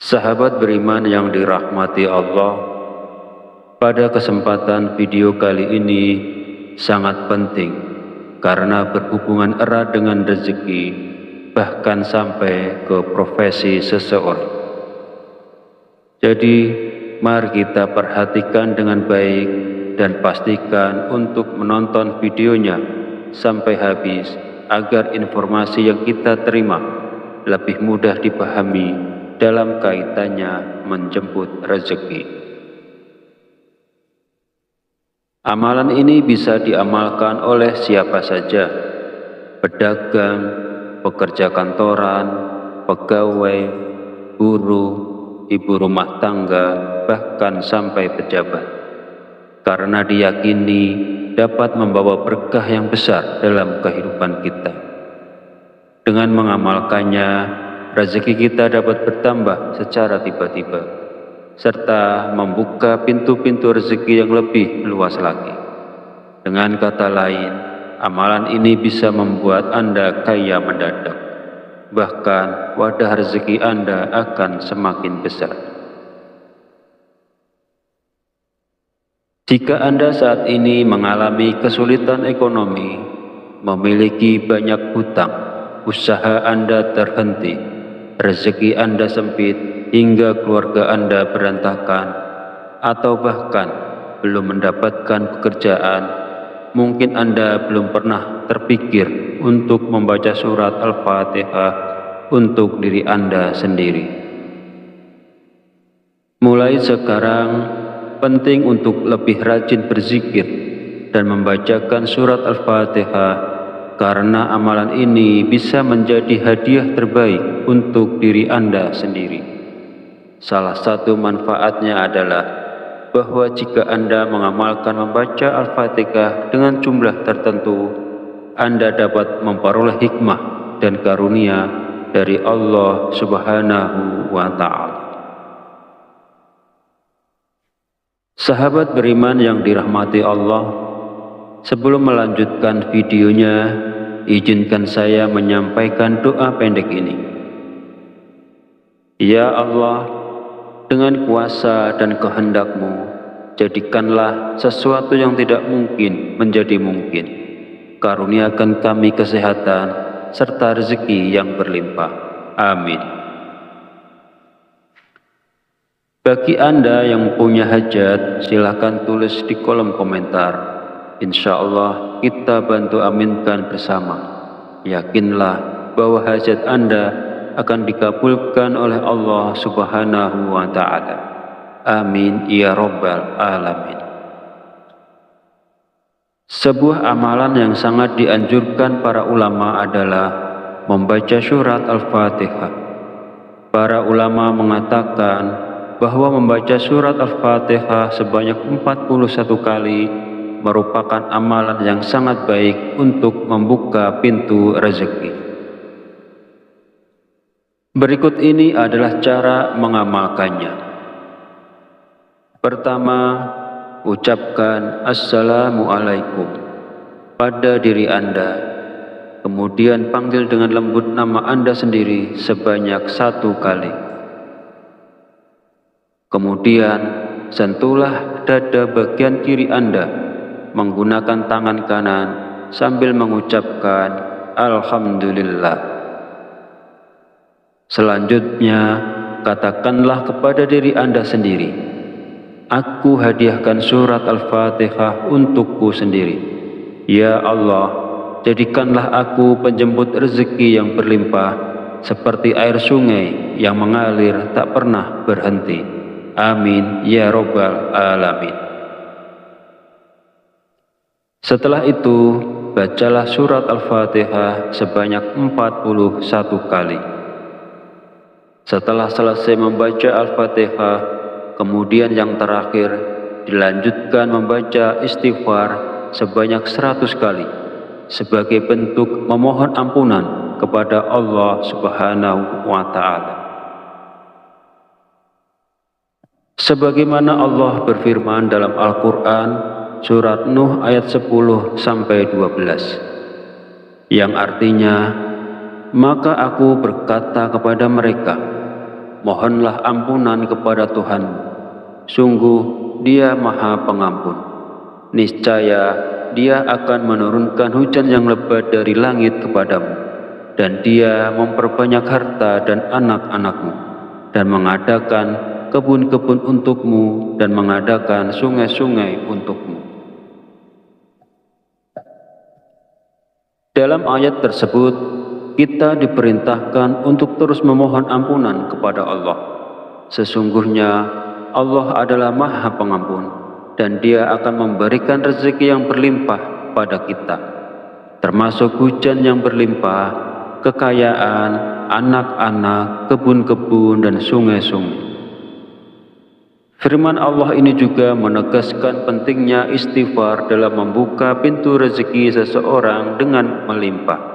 Sahabat beriman yang dirahmati Allah, pada kesempatan video kali ini sangat penting karena berhubungan erat dengan rezeki, bahkan sampai ke profesi seseorang. Jadi, mari kita perhatikan dengan baik dan pastikan untuk menonton videonya sampai habis agar informasi yang kita terima lebih mudah dipahami dalam kaitannya menjemput rezeki. Amalan ini bisa diamalkan oleh siapa saja, pedagang, pekerja kantoran, pegawai, buruh, ibu rumah tangga, bahkan sampai pejabat, karena diyakini dapat membawa berkah yang besar dalam kehidupan kita. Dengan mengamalkannya, rezeki kita dapat bertambah secara tiba-tiba, serta membuka pintu-pintu rezeki yang lebih luas lagi. Dengan kata lain, amalan ini bisa membuat Anda kaya mendadak. Bahkan wadah rezeki Anda akan semakin besar. Jika Anda saat ini mengalami kesulitan ekonomi, memiliki banyak hutang, usaha Anda terhenti, rezeki Anda sempit hingga keluarga Anda berantakan, atau bahkan belum mendapatkan pekerjaan, mungkin Anda belum pernah terpikir untuk membaca surat Al-Fatihah untuk diri Anda sendiri. Mulai sekarang, penting untuk lebih rajin berzikir dan membacakan surat Al-Fatihah, karena amalan ini bisa menjadi hadiah terbaik untuk diri Anda sendiri. Salah satu manfaatnya adalah bahwa jika Anda mengamalkan membaca Al-Fatihah dengan jumlah tertentu, Anda dapat memperoleh hikmah dan karunia dari Allah Subhanahu wa Ta'ala. Sahabat beriman yang dirahmati Allah, sebelum melanjutkan videonya, izinkan saya menyampaikan doa pendek ini. Ya Allah, dengan kuasa dan kehendak-Mu, jadikanlah sesuatu yang tidak mungkin menjadi mungkin. Karuniakan kami kesehatan serta rezeki yang berlimpah. Amin. Bagi Anda yang punya hajat, silakan tulis di kolom komentar. Insya Allah kita bantu aminkan bersama. Yakinlah bahwa hajat Anda akan dikabulkan oleh Allah Subhanahu wa Ta'ala. Amin ya Rabbal Alamin. Sebuah amalan yang sangat dianjurkan para ulama adalah membaca surat Al-Fatihah. Para ulama mengatakan bahwa membaca surat Al-Fatihah sebanyak 41 kali merupakan amalan yang sangat baik untuk membuka pintu rezeki. Berikut ini adalah cara mengamalkannya. Pertama, ucapkan Assalamualaikum pada diri Anda, kemudian panggil dengan lembut nama Anda sendiri sebanyak 1 kali. Kemudian, sentuhlah dada bagian kiri Anda menggunakan tangan kanan sambil mengucapkan Alhamdulillah. Selanjutnya, katakanlah kepada diri Anda sendiri, aku hadiahkan surat Al-Fatihah untukku sendiri. Ya Allah, jadikanlah aku penjemput rezeki yang berlimpah, seperti air sungai yang mengalir tak pernah berhenti. Amin ya Rabbal Alamin. Setelah itu, bacalah surat Al-Fatihah sebanyak 41 kali. Setelah selesai membaca Al-Fatihah, kemudian yang terakhir dilanjutkan membaca istighfar sebanyak 100 kali sebagai bentuk memohon ampunan kepada Allah Subhanahu wa Ta'ala. Sebagaimana Allah berfirman dalam Al-Quran surat Nuh ayat 10-12, yang artinya, maka aku berkata kepada mereka, mohonlah ampunan kepada Tuhanmu, sungguh Dia Maha Pengampun. Niscaya Dia akan menurunkan hujan yang lebat dari langit kepadamu, dan Dia memperbanyak harta dan anak-anakmu, dan mengadakan kebun-kebun untukmu, dan mengadakan sungai-sungai untukmu. Dalam ayat tersebut, kita diperintahkan untuk terus memohon ampunan kepada Allah. Sesungguhnya Allah adalah Maha Pengampun, dan Dia akan memberikan rezeki yang berlimpah pada kita, termasuk hujan yang berlimpah, kekayaan, anak-anak, kebun-kebun, dan sungai-sungai. Firman Allah ini juga menegaskan pentingnya istighfar dalam membuka pintu rezeki seseorang dengan melimpah.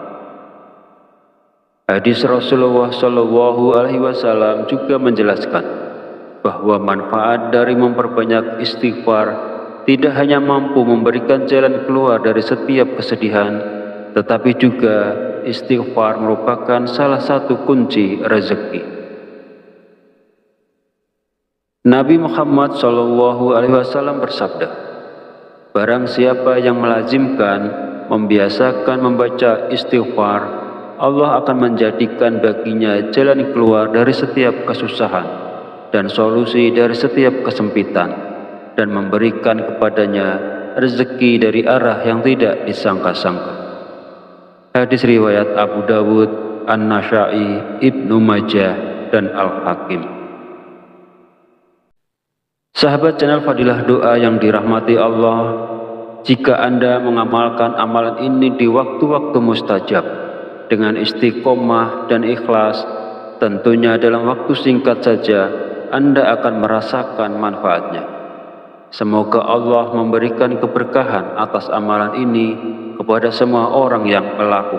Hadis Rasulullah SAW juga menjelaskan bahwa manfaat dari memperbanyak istighfar tidak hanya mampu memberikan jalan keluar dari setiap kesedihan, tetapi juga istighfar merupakan salah satu kunci rezeki. Nabi Muhammad SAW bersabda, barang siapa yang melazimkan, membiasakan membaca istighfar, Allah akan menjadikan baginya jalan keluar dari setiap kesusahan dan solusi dari setiap kesempitan, dan memberikan kepadanya rezeki dari arah yang tidak disangka-sangka. Hadis riwayat Abu Dawud, An-Nasa'i, Ibnu Majah, dan Al-Hakim. Sahabat channel Fadilah Doa yang dirahmati Allah, jika Anda mengamalkan amalan ini di waktu-waktu mustajab dengan istiqomah dan ikhlas, tentunya dalam waktu singkat saja Anda akan merasakan manfaatnya. Semoga Allah memberikan keberkahan atas amalan ini kepada semua orang yang melakukan.